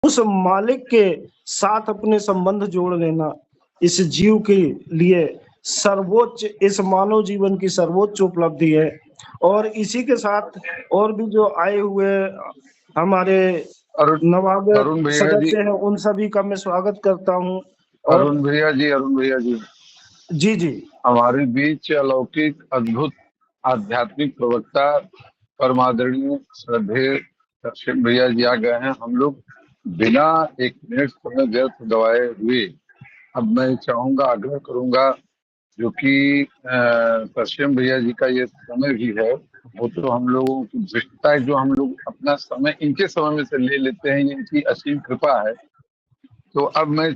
उस मालिक के साथ अपने संबंध जोड़ लेना इस जीव के लिए सर्वोच्च, इस मानव जीवन की सर्वोच्च उपलब्धि है। और इसी के साथ और भी जो आए हुए हमारे अरुण नवागत अरुण भैया जी, सदस्य हैं, उन सभी का मैं स्वागत करता हूं। और अरुण भैया जी, जी जी हमारे बीच अलौकिक अद्भुत आध्यात्मिक प्रवक्ता परमादरणीय श्रद्धेय दर्शन भैया जी आ गए हैं। हम लोग बिना एक मिनट समय व्यर्थ गवाए हुए अब मैं चाहूंगा, आग्रह करूंगा, जो कि दर्शन भैया जी का ये समय भी है, वो तो हम लोगों की दृष्टता है, जो हम लोग अपना समय इनके समय में से ले लेते हैं, ये इनकी असीम कृपा है। तो अब मैं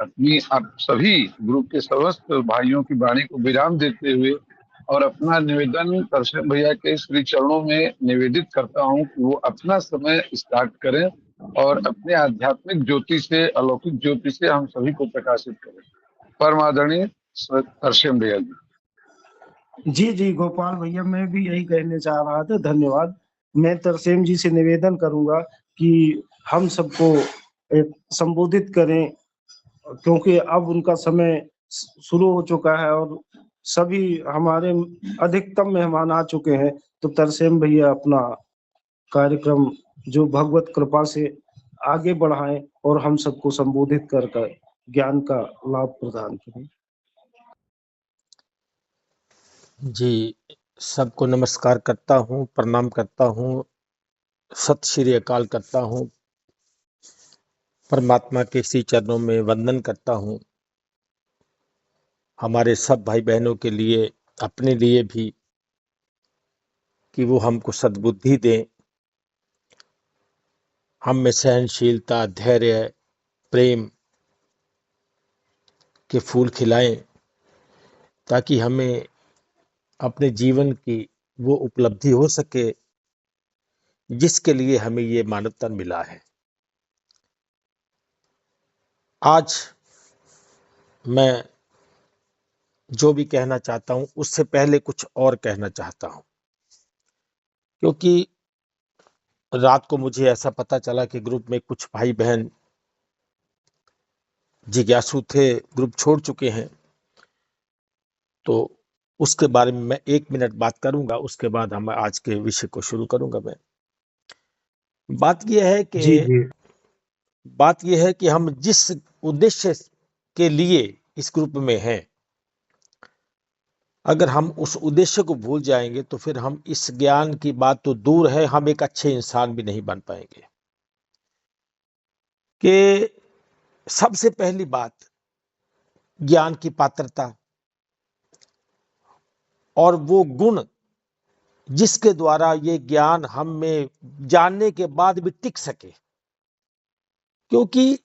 अपनी आप सभी ग्रुप के समस्त भाइयों की वाणी को विराम देते हुए और अपना निवेदन दर्शन भैया के श्री चरणों में निवेदित करता हूं कि वो अपना समय स्टार्ट करें और अपने आध्यात्मिक ज्योति से, अलौकिक ज्योति से हम सभी को प्रकाशित करें। परम आदरणीय दर्शन भैया जी। जी जी गोपाल भैया, मैं भी यही कहने चाह रहा था। धन्यवाद। मैं तरसेम जी से निवेदन करूंगा कि हम सबको एक संबोधित करें, क्योंकि अब उनका समय शुरू हो चुका है और सभी हमारे अधिकतम मेहमान आ चुके हैं। तो तरसेम भैया अपना कार्यक्रम जो भगवत कृपा से आगे बढ़ाएं और हम सबको संबोधित कर कर ज्ञान का लाभ प्रदान करें। जी, सबको नमस्कार करता हूँ, प्रणाम करता हूँ, सत श्री अकाल करता हूँ, परमात्मा के श्री चरणों में वंदन करता हूँ। हमारे सब भाई बहनों के लिए, अपने लिए भी, कि वो हमको सद्बुद्धि दें, हम में सहनशीलता, धैर्य, प्रेम के फूल खिलाएं, ताकि हमें अपने जीवन की वो उपलब्धि हो सके जिसके लिए हमें ये मानव तन मिला है। आज मैं जो भी कहना चाहता हूं उससे पहले कुछ और कहना चाहता हूं, क्योंकि रात को मुझे ऐसा पता चला कि ग्रुप में कुछ भाई बहन जिज्ञासु थे, ग्रुप छोड़ चुके हैं। तो उसके बारे में मैं 1 मिनट बात करूंगा, उसके बाद हम आज के विषय को शुरू करूंगा। मैं जी जी बात यह है कि हम जिस उद्देश्य के लिए इस ग्रुप में हैं, अगर हम उस उद्देश्य को भूल जाएंगे तो फिर हम इस ज्ञान की बात तो दूर है, हम एक अच्छे इंसान भी नहीं बन पाएंगे। कि सबसे पहली बात, ज्ञान की पात्रता और वो गुण जिसके द्वारा ये ज्ञान हम में जानने के बाद भी टिक सके। क्योंकि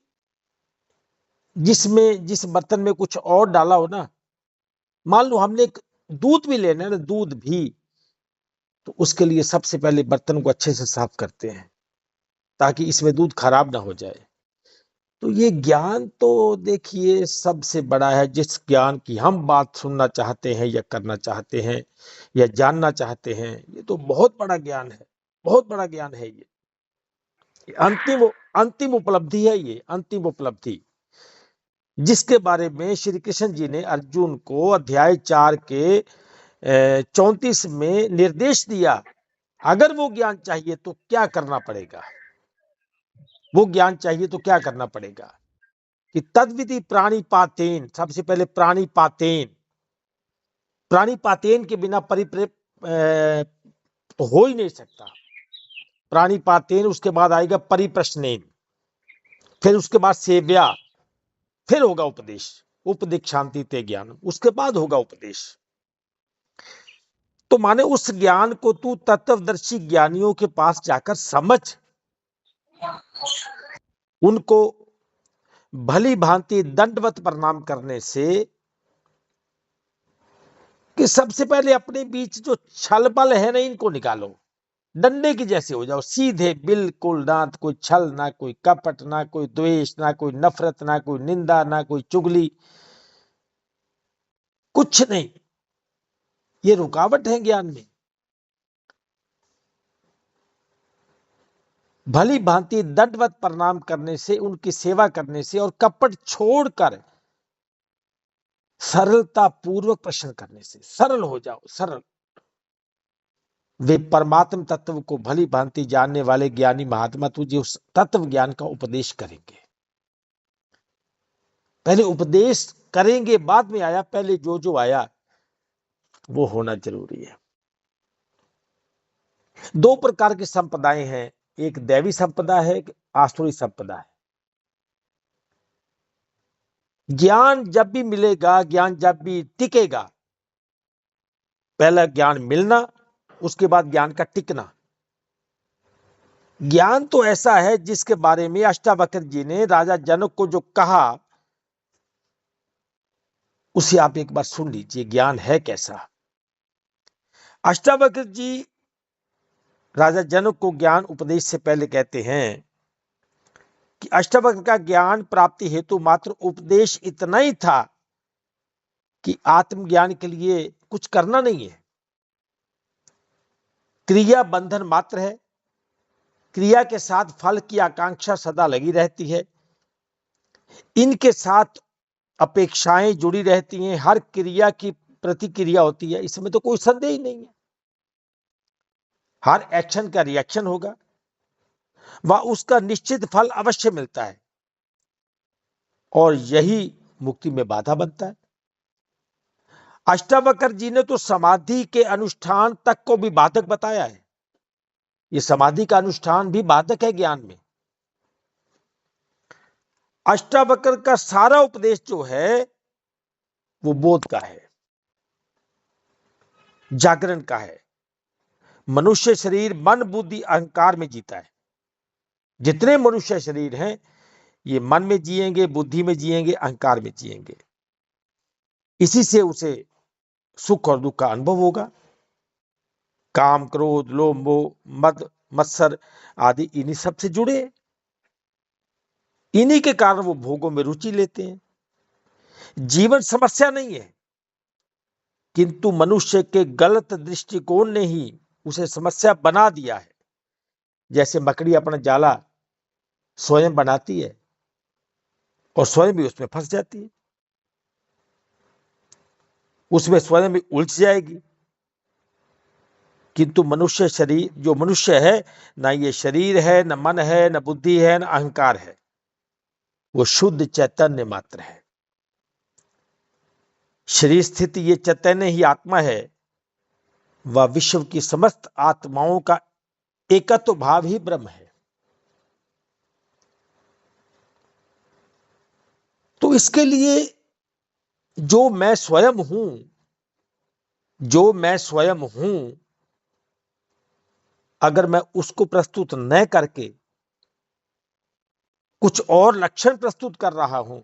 जिस बर्तन में कुछ और डाला हो ना, मान लो हमने एक दूध भी लेना है ना, दूध भी, तो उसके लिए सबसे पहले बर्तन को अच्छे से साफ करते हैं ताकि इसमें दूध खराब ना हो जाए। तो ये ज्ञान तो देखिए सबसे बड़ा है, जिस ज्ञान की हम बात सुनना चाहते हैं या करना चाहते हैं या जानना चाहते हैं, ये तो बहुत बड़ा ज्ञान है, बहुत बड़ा ज्ञान है। ये अंतिम उपलब्धि है, ये अंतिम उपलब्धि जिसके बारे में श्री कृष्ण जी ने अर्जुन को अध्याय 4 के 34 में निर्देश दिया। अगर वो ज्ञान चाहिए तो क्या करना पड़ेगा, वो ज्ञान चाहिए तो क्या करना पड़ेगा, कि तद्विधि प्राणिपातेन, सबसे पहले प्राणिपातेन के बिना तो हो ही नहीं सकता। प्राणिपातेन, उसके बाद आएगा परिप्रश्नेन, फिर उसके बाद सेव्या, फिर होगा उपदेश, उपदेश शांति ते ज्ञान, उसके बाद होगा उपदेश। तो माने उस ज्ञान को तू तत्वदर्शी ज्ञानियों के पास जाकर समझ, उनको भली भांति दंडवत प्रणाम करने से, कि सबसे पहले अपने बीच जो छल बल है ना, इनको निकालो, डंडे की जैसे हो जाओ, सीधे बिल्कुल, ना कोई छल, ना कोई कपट, ना कोई द्वेष, ना कोई नफरत, ना कोई निंदा, ना कोई चुगली, कुछ नहीं। ये रुकावट है ज्ञान में। भली भांति दंडवत प्रणाम करने से, उनकी सेवा करने से और कपट छोड़कर सरलता पूर्वक प्रश्न करने से, सरल हो जाओ, सरल। वे परमात्म तत्व को भली भांति जानने वाले ज्ञानी महात्मा तुझे उस तत्व ज्ञान का उपदेश करेंगे। पहले उपदेश करेंगे, बाद में आया, पहले जो जो आया वो होना जरूरी है। दो प्रकार की संपदाएं हैं, एक दैवी संपदा है, एक आसुरी संपदा है। ज्ञान जब भी मिलेगा, ज्ञान जब भी टिकेगा, पहला ज्ञान मिलना, उसके बाद ज्ञान का टिकना। ज्ञान तो ऐसा है जिसके बारे में अष्टावक्र जी ने राजा जनक को जो कहा, उसे आप एक बार सुन लीजिए, ज्ञान है कैसा। अष्टावक्र जी राजा जनक को ज्ञान उपदेश से पहले कहते हैं कि अष्टावक्र का ज्ञान प्राप्ति हेतु मात्र उपदेश इतना ही था कि आत्मज्ञान के लिए कुछ करना नहीं है। क्रिया बंधन मात्र है, क्रिया के साथ फल की आकांक्षा सदा लगी रहती है, इनके साथ अपेक्षाएं जुड़ी रहती हैं, हर क्रिया की प्रतिक्रिया होती है, इसमें तो कोई संदेह ही नहीं है। हर एक्शन का रिएक्शन होगा, वह उसका निश्चित फल अवश्य मिलता है और यही मुक्ति में बाधा बनता है। अष्टावक्र जी ने तो समाधि के अनुष्ठान तक को भी बाधक बताया है। ये समाधि का अनुष्ठान भी बाधक है ज्ञान में। अष्टावक्र का सारा उपदेश जो है वो बोध का है, जागरण का है। मनुष्य शरीर मन बुद्धि अहंकार में जीता है। जितने मनुष्य शरीर हैं ये मन में जिएंगे, बुद्धि में जिएंगे, अहंकार में जिएंगे। इसी से उसे सुख और दुख का अनुभव होगा। काम, क्रोध, लोभ, मोह, मद, मत्सर आदि इन्हीं सब से जुड़े हैं। इन्हीं के कारण वो भोगों में रुचि लेते हैं। जीवन समस्या नहीं है, किंतु मनुष्य के गलत दृष्टिकोण ने ही उसे समस्या बना दिया है। जैसे मकड़ी अपना जाला स्वयं बनाती है और स्वयं भी उसमें फंस जाती है, उसमें स्वयं भी उलझ जाएगी। किंतु मनुष्य शरीर, जो मनुष्य है, ना ये शरीर है, न मन है, न बुद्धि है, न अहंकार है, वो शुद्ध चैतन्य मात्र है। शरीर स्थिति ये चैतन्य ही आत्मा है। वह विश्व की समस्त आत्माओं का एकत्व भाव ही ब्रह्म है। तो इसके लिए जो मैं स्वयं हूं, जो मैं स्वयं हूं, अगर मैं उसको प्रस्तुत न करके कुछ और लक्षण प्रस्तुत कर रहा हूं,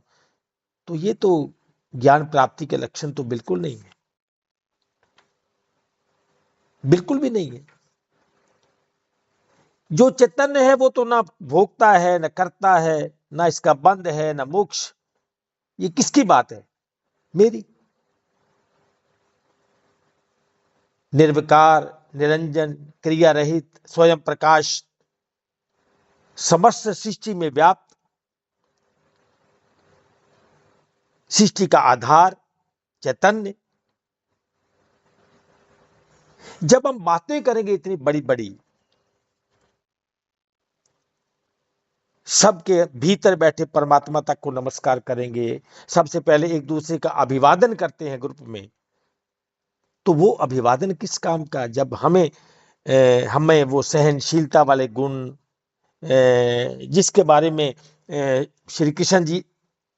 तो ये तो ज्ञान प्राप्ति के लक्षण तो बिल्कुल नहीं है, बिल्कुल भी नहीं है। जो चैतन्य है वो तो ना भोगता है, न करता है, ना इसका बंध है, न मोक्ष। ये किसकी बात है? मेरी। निर्विकार, निरंजन, क्रिया रहित, स्वयं प्रकाश, समस्त सृष्टि में व्याप्त, सृष्टि का आधार चैतन्य। जब हम बातें करेंगे इतनी बड़ी बड़ी, सबके भीतर बैठे परमात्मा तक को नमस्कार करेंगे, सबसे पहले एक दूसरे का अभिवादन करते हैं ग्रुप में, तो वो अभिवादन किस काम का? जब हमें वो सहनशीलता वाले गुण, जिसके बारे में श्री कृष्ण जी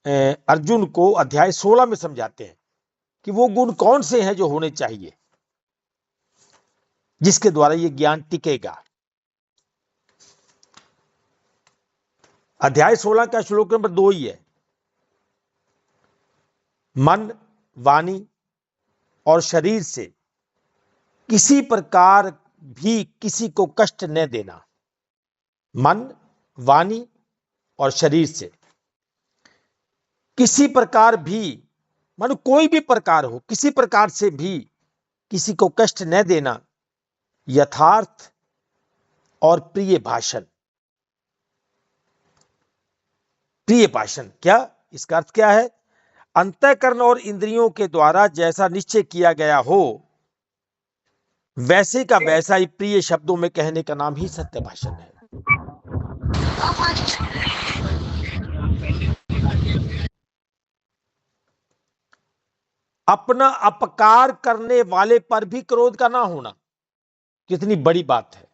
अर्जुन को अध्याय 16 में समझाते हैं कि वो गुण कौन से हैं जो होने चाहिए, जिसके द्वारा ये ज्ञान टिकेगा। अध्याय 16 का श्लोक नंबर 2 ही है। मन, वाणी और शरीर से किसी प्रकार भी किसी को कष्ट न देना। मन, वाणी और शरीर से किसी प्रकार भी, मानो कोई भी प्रकार हो, किसी प्रकार से भी किसी को कष्ट न देना। यथार्थ और प्रिय भाषण, प्रिय पाषण, क्या इसका अर्थ क्या है? अंतःकरण और इंद्रियों के द्वारा जैसा निश्चय किया गया हो वैसे का वैसा ही प्रिय शब्दों में कहने का नाम ही सत्य भाषण है। अपना अपकार करने वाले पर भी क्रोध का ना होना, कितनी बड़ी बात है।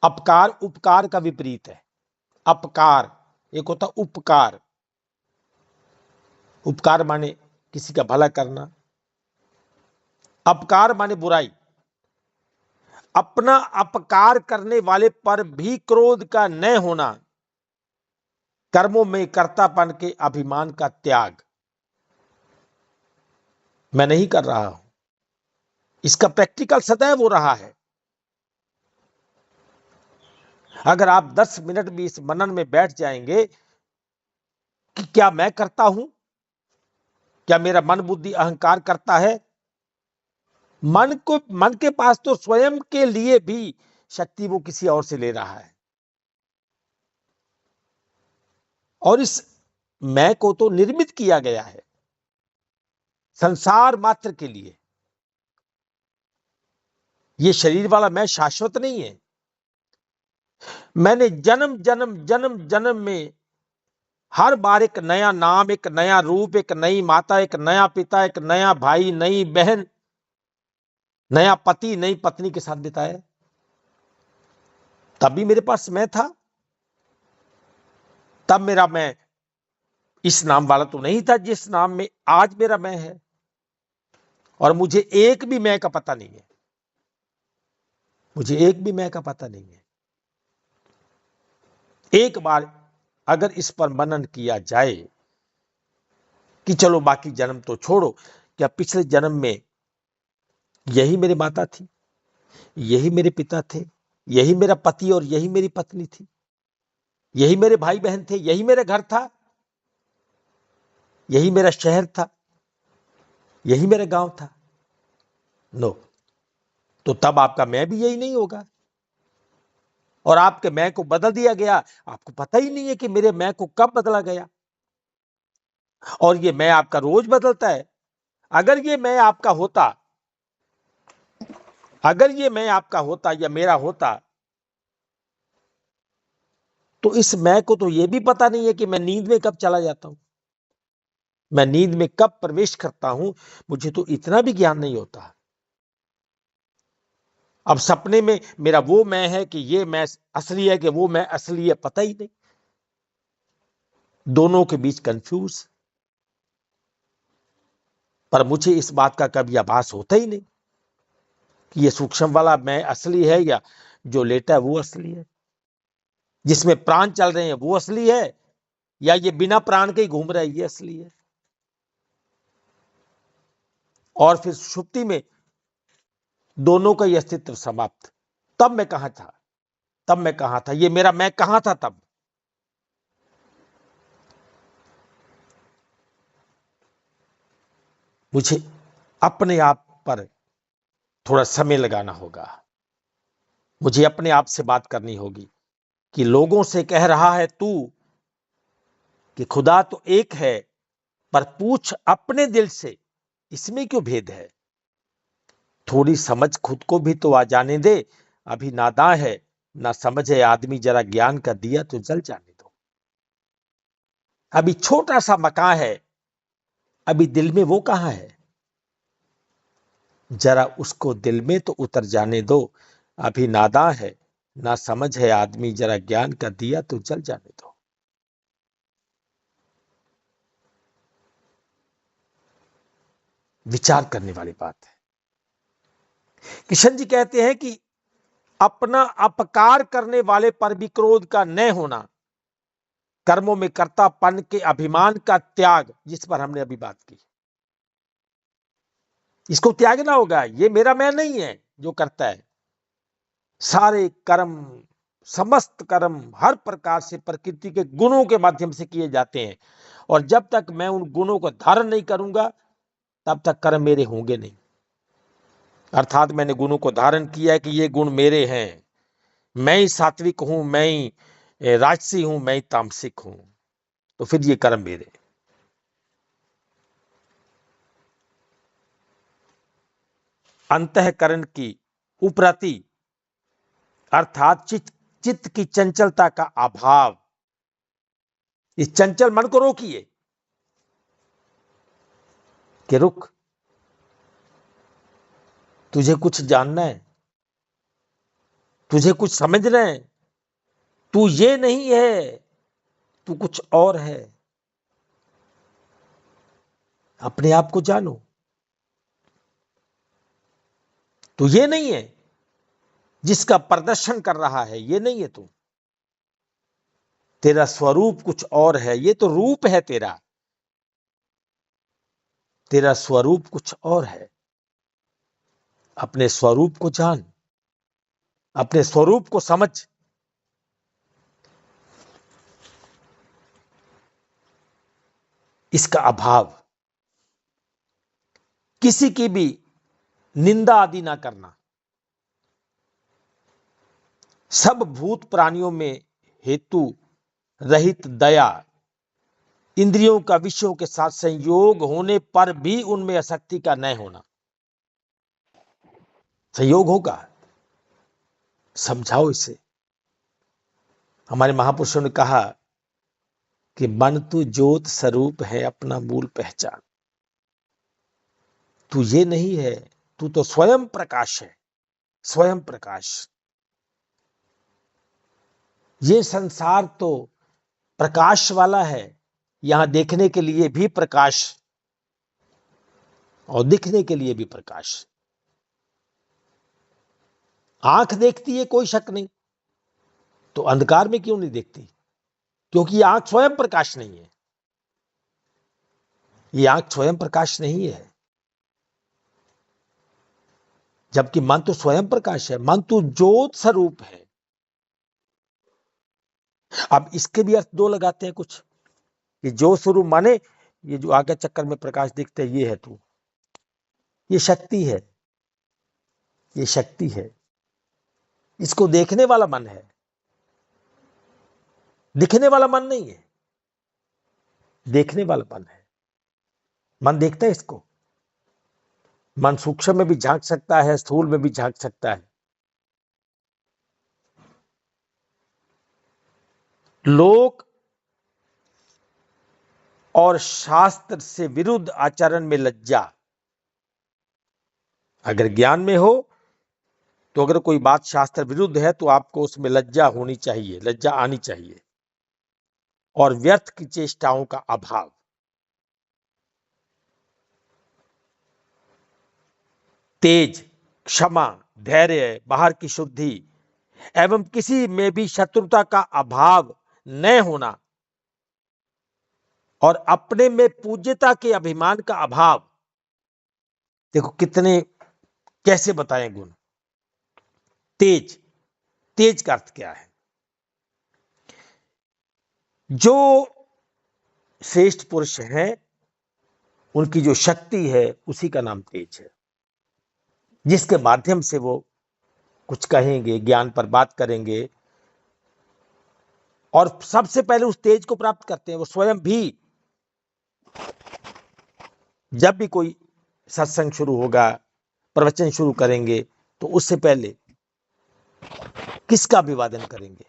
अपकार उपकार का विपरीत है। अपकार एक होता उपकार, उपकार माने किसी का भला करना, अपकार माने बुराई। अपना अपकार करने वाले पर भी क्रोध का न होना, कर्मों में कर्तापन के अभिमान का त्याग। मैं नहीं कर रहा हूं, इसका प्रैक्टिकल सदैव हो रहा है। अगर आप 10 मिनट भी इस मनन में बैठ जाएंगे कि क्या मैं करता हूं, क्या मेरा मन बुद्धि अहंकार करता है? मन के पास तो स्वयं के लिए भी शक्ति वो किसी और से ले रहा है, और इस मैं को तो निर्मित किया गया है संसार मात्र के लिए। ये शरीर वाला मैं शाश्वत नहीं है। मैंने जन्म जन्म जन्म जन्म में हर बार एक नया नाम, एक नया रूप, एक नई माता, एक नया पिता, एक नया भाई, नई बहन, नया पति, नई पत्नी के साथ बिताया। तब भी मेरे पास मैं था। तब मेरा मैं इस नाम वाला तो नहीं था जिस नाम में आज मेरा मैं है, और मुझे एक भी मैं का पता नहीं है। मुझे एक भी मैं का पता नहीं है। एक बार अगर इस पर मनन किया जाए कि चलो बाकी जन्म तो छोड़ो, क्या पिछले जन्म में यही मेरी माता थी, यही मेरे पिता थे, यही मेरा पति और यही मेरी पत्नी थी, यही मेरे भाई बहन थे, यही मेरा घर था, यही मेरा शहर था, यही मेरा गांव था? नो। तो तब आपका मैं भी यही नहीं होगा, और आपके मैं को बदल दिया गया। आपको पता ही नहीं है कि मेरे मैं को कब बदला गया, और ये मैं आपका रोज बदलता है। अगर ये मैं आपका होता, अगर ये मैं आपका होता या मेरा होता, तो इस मैं को तो ये भी पता नहीं है कि मैं नींद में कब चला जाता हूं, मैं नींद में कब प्रवेश करता हूं। मुझे तो इतना भी ज्ञान नहीं होता। अब सपने में मेरा वो मैं है कि ये मैं असली है कि वो मैं असली है, पता ही नहीं। दोनों के बीच कंफ्यूज। पर मुझे इस बात का कभी आभास होता ही नहीं कि ये सूक्ष्म वाला मैं असली है, या जो लेटा है वो असली है, जिसमें प्राण चल रहे हैं वो असली है, या ये बिना प्राण के ही घूम रहा है ये असली है। और फिर सुषुप्ति में दोनों का ही अस्तित्व समाप्त। तब मैं कहां था? तब मैं कहां था? ये मेरा मैं कहां था तब? मुझे अपने आप पर थोड़ा समय लगाना होगा। मुझे अपने आप से बात करनी होगी कि लोगों से कह रहा है तू कि खुदा तो एक है, पर पूछ अपने दिल से इसमें क्यों भेद है? थोड़ी समझ खुद को भी तो आ जाने दे, अभी नादान है ना समझ है आदमी, जरा ज्ञान का दिया तो जल जाने दो। अभी छोटा सा मकान है, अभी दिल में वो कहां है? जरा उसको दिल में तो उतर जाने दो, अभी नादान है ना समझ है आदमी, जरा ज्ञान का दिया तो जल जाने दो। विचार करने वाली बात है। किशन जी कहते हैं कि अपना अपकार करने वाले पर भी क्रोध का न होना, कर्मों में कर्तापन के अभिमान का त्याग, जिस पर हमने अभी बात की। इसको त्यागना होगा। ये मेरा मैं नहीं है जो करता है। सारे कर्म, समस्त कर्म हर प्रकार से प्रकृति के गुणों के माध्यम से किए जाते हैं, और जब तक मैं उन गुणों को धारण नहीं करूंगा तब तक कर्म मेरे होंगे नहीं। अर्थात मैंने गुणों को धारण किया है कि ये गुण मेरे हैं, मैं ही सात्विक हूं, मैं ही राजसी हूं, मैं ही तामसिक हूं। तो फिर ये कर्म मेरे। अंतःकरण की उपरति अर्थात चित्त की चंचलता का अभाव। इस चंचल मन को रोकिए कि रुक, तुझे कुछ जानना है, तुझे कुछ समझना है, तू ये नहीं है, तू कुछ और है। अपने आप को जानो, तू ये नहीं है जिसका प्रदर्शन कर रहा है, ये नहीं है तू। तेरा स्वरूप कुछ और है, ये तो रूप है तेरा, तेरा स्वरूप कुछ और है। अपने स्वरूप को जान, अपने स्वरूप को समझ। इसका अभाव, किसी की भी निंदा आदि ना करना। सब भूत प्राणियों में हेतु रहित दया, इंद्रियों का विषयों के साथ संयोग होने पर भी उनमें आसक्ति का न होना। संयोग होगा, समझाओ इसे। हमारे महापुरुषों ने कहा कि मन तू ज्योत स्वरूप है, अपना मूल पहचान। तू ये नहीं है, तू तो स्वयं प्रकाश है, स्वयं प्रकाश। ये संसार तो प्रकाश वाला है, यहां देखने के लिए भी प्रकाश और दिखने के लिए भी प्रकाश। आंख देखती है, कोई शक नहीं, तो अंधकार में क्यों नहीं देखती? क्योंकि आंख स्वयं प्रकाश नहीं है। ये आंख स्वयं प्रकाश नहीं है, जबकि मन तो स्वयं प्रकाश है, मन तो ज्योत स्वरूप है। अब इसके भी अर्थ दो लगाते हैं कुछ, कि ज्योत स्वरूप माने ये जो आगे चक्कर में प्रकाश दिखते है, ये है तू, ये शक्ति है, ये शक्ति है। इसको देखने वाला मन है, दिखने वाला मन नहीं है, देखने वाला मन है। मन देखता है इसको। मन सूक्ष्म में भी झांक सकता है, स्थूल में भी झांक सकता है। लोक और शास्त्र से विरुद्ध आचरण में लज्जा। अगर ज्ञान में हो तो अगर कोई बात शास्त्र विरुद्ध है तो आपको उसमें लज्जा होनी चाहिए, लज्जा आनी चाहिए। और व्यर्थ की चेष्टाओं का अभाव। तेज, क्षमा, धैर्य, बाहर की शुद्धि एवं किसी में भी शत्रुता का अभाव न होना और अपने में पूज्यता के अभिमान का अभाव। देखो कितने, कैसे बताएं गुण। तेज, तेज का अर्थ क्या है? जो श्रेष्ठ पुरुष हैं उनकी जो शक्ति है उसी का नाम तेज है, जिसके माध्यम से वो कुछ कहेंगे, ज्ञान पर बात करेंगे और सबसे पहले उस तेज को प्राप्त करते हैं वो स्वयं भी। जब भी कोई सत्संग शुरू होगा, प्रवचन शुरू करेंगे, तो उससे पहले किसका अभिवादन करेंगे?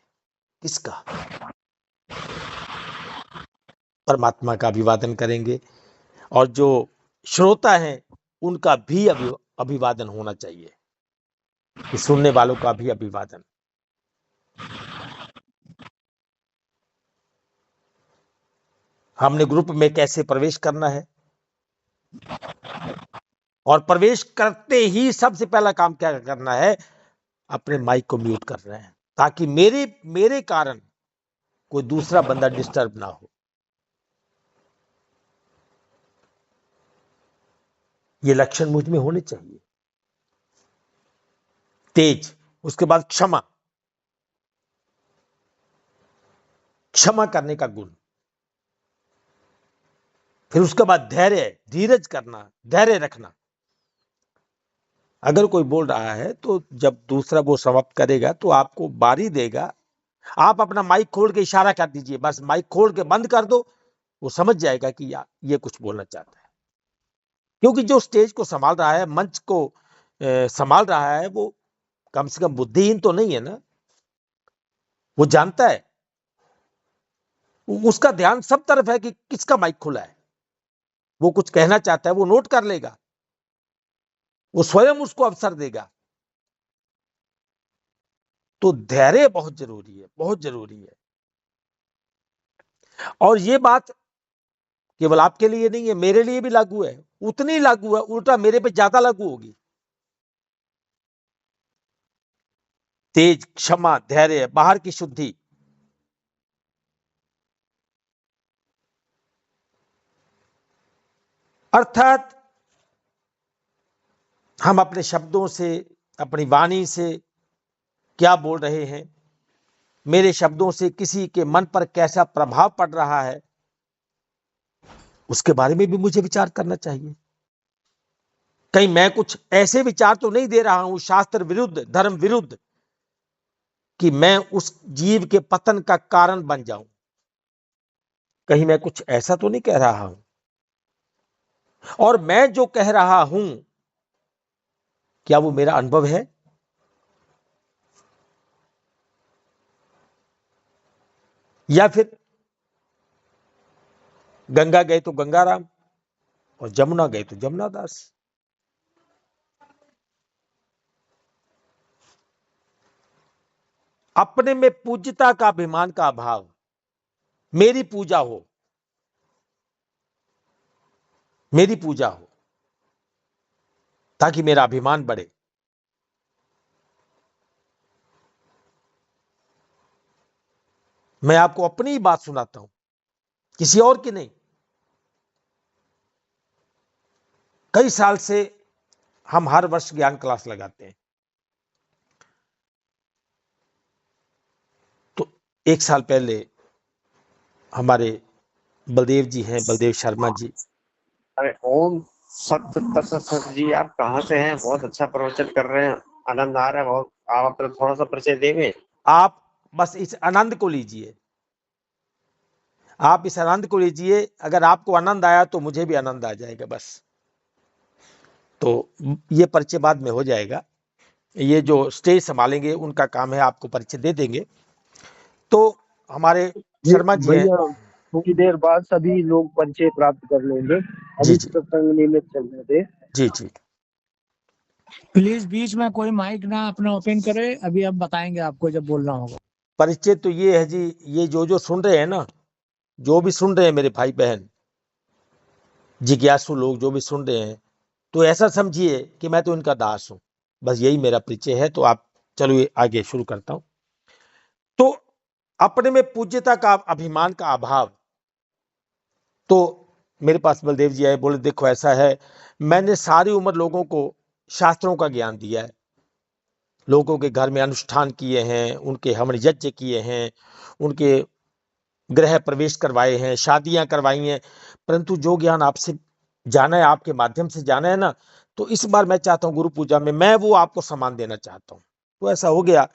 किसका? परमात्मा का अभिवादन करेंगे। और जो श्रोता हैं उनका भी अभिवादन होना चाहिए, कि सुनने वालों का भी अभिवादन। हमने ग्रुप में कैसे प्रवेश करना है, और प्रवेश करते ही सबसे पहला काम क्या करना है? अपने माइक को म्यूट करना है, ताकि मेरे कारण कोई दूसरा बंदा डिस्टर्ब ना हो। ये लक्षण मुझ में होने चाहिए। तेज, उसके बाद क्षमा, क्षमा करने का गुण। फिर उसके बाद धैर्य, धीरज करना, धैर्य रखना। अगर कोई बोल रहा है तो जब दूसरा वो समाप्त करेगा तो आपको बारी देगा, आप अपना माइक खोल के इशारा कर दीजिए, बस माइक खोल के बंद कर दो, वो समझ जाएगा कि यार ये कुछ बोलना चाहता है। क्योंकि जो स्टेज को संभाल रहा है, मंच को संभाल रहा है, वो कम से कम बुद्धिहीन तो नहीं है ना। वो जानता है, उसका ध्यान सब तरफ है कि किसका माइक खुला है, वो कुछ कहना चाहता है, वो नोट कर लेगा, वो स्वयं उसको अवसर देगा। तो धैर्य बहुत जरूरी है, बहुत जरूरी है। और ये बात केवल आपके लिए नहीं है, मेरे लिए भी लागू है, उतनी लागू है, उल्टा मेरे पे ज्यादा लागू होगी। तेज, क्षमा, धैर्य, बाहर की शुद्धि, अर्थात हम अपने शब्दों से, अपनी वाणी से क्या बोल रहे हैं, मेरे शब्दों से किसी के मन पर कैसा प्रभाव पड़ रहा है, उसके बारे में भी मुझे विचार करना चाहिए। कहीं मैं कुछ ऐसे विचार तो नहीं दे रहा हूं शास्त्र विरुद्ध, धर्म विरुद्ध, कि मैं उस जीव के पतन का कारण बन जाऊं। कहीं मैं कुछ ऐसा तो नहीं कह रहा हूं। और मैं जो कह रहा हूं, क्या वो मेरा अनुभव है? या फिर गंगा गए तो गंगाराम और जमुना गए तो जमुना दास। अपने में पूज्यता का, अभिमान का अभाव, मेरी पूजा हो, मेरी पूजा हो, ताकि मेरा अभिमान बढ़े। मैं आपको अपनी ही बात सुनाता हूं, किसी और की नहीं। कई साल से हम हर वर्ष ज्ञान क्लास लगाते हैं। तो एक साल पहले हमारे बलदेव जी हैं, बलदेव शर्मा जी। अरे ओम सत्य तत्सत जी, आप कहाँ से हैं? बहुत अच्छा प्रवचन कर रहे हैं, आनंद आ रहा है बहुत। आप अपना थोड़ा सा परिचय देंगे? आप बस इस आनंद को लीजिए, आप इस आनंद को लीजिए। अगर आपको आनंद आया तो मुझे भी आनंद आ जाएगा बस। तो ये परिचय बाद में हो जाएगा, ये जो स्टेज संभालेंगे उनका काम है, आपको परिचय दे देंगे। तो हमारे शर्मा जी हैं। भैया थोड़ी देर बाद सभी लोग परिचय प्राप्त कर लेंगे, जी अभी जी सत्संग नियमित चलने दे। जी जी। प्लीज बीच में कोई माइक ना अपना ओपन करे, अभी हम बताएंगे आपको जब बोलना होगा। परिचय तो ये है जी, ये जो सुन रहे हैं ना, जो भी सुन रहे हैं मेरे भाई बहन, जिज्ञासु लोग जो भी सुन रहे हैं, तो ऐसा समझिए कि मैं तो इनका दास हूं। बस यही मेरा परिचय है। तो आप चलो आगे शुरू करता हूं। तो अपने में पूज्यता का, अभिमान का अभाव। तो मेरे पास बलदेव जी आए, बोले देखो ऐसा है, मैंने सारी उम्र लोगों को शास्त्रों का ज्ञान दिया है, लोगों के घर में अनुष्ठान किए हैं, उनके हवन यज्ञ किए हैं, उनके गृह प्रवेश करवाए हैं, शादियां करवाई हैं, परंतु जो ज्ञान आपसे जाना है, आपके माध्यम से जाना है ना, तो इस बार मैं चाहता हूं गुरु पूजा में मैं वो आपको सम्मान देना चाहता हूं। तो ऐसा हो गया।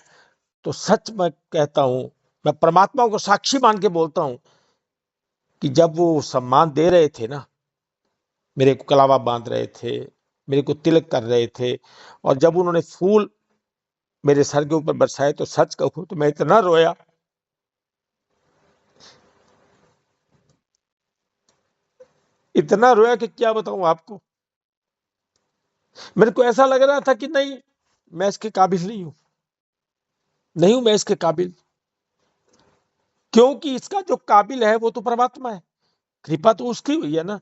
तो सच मैं कहता हूं, मैं परमात्मा को साक्षी मान के बोलता हूं कि जब वो सम्मान दे रहे थे ना, मेरे को कलावा बांध रहे थे, मेरे को तिलक कर रहे थे, और जब उन्होंने फूल मेरे सर के ऊपर बरसाए, तो सच कहूं तो मैं इतना रोया, इतना रोया कि क्या बताऊं आपको। मेरे को ऐसा लग रहा था कि नहीं, मैं इसके काबिल नहीं हूं, नहीं हूं मैं इसके काबिल। क्योंकि इसका जो काबिल है वो तो परमात्मा है, कृपा तो उसकी हुई है ना।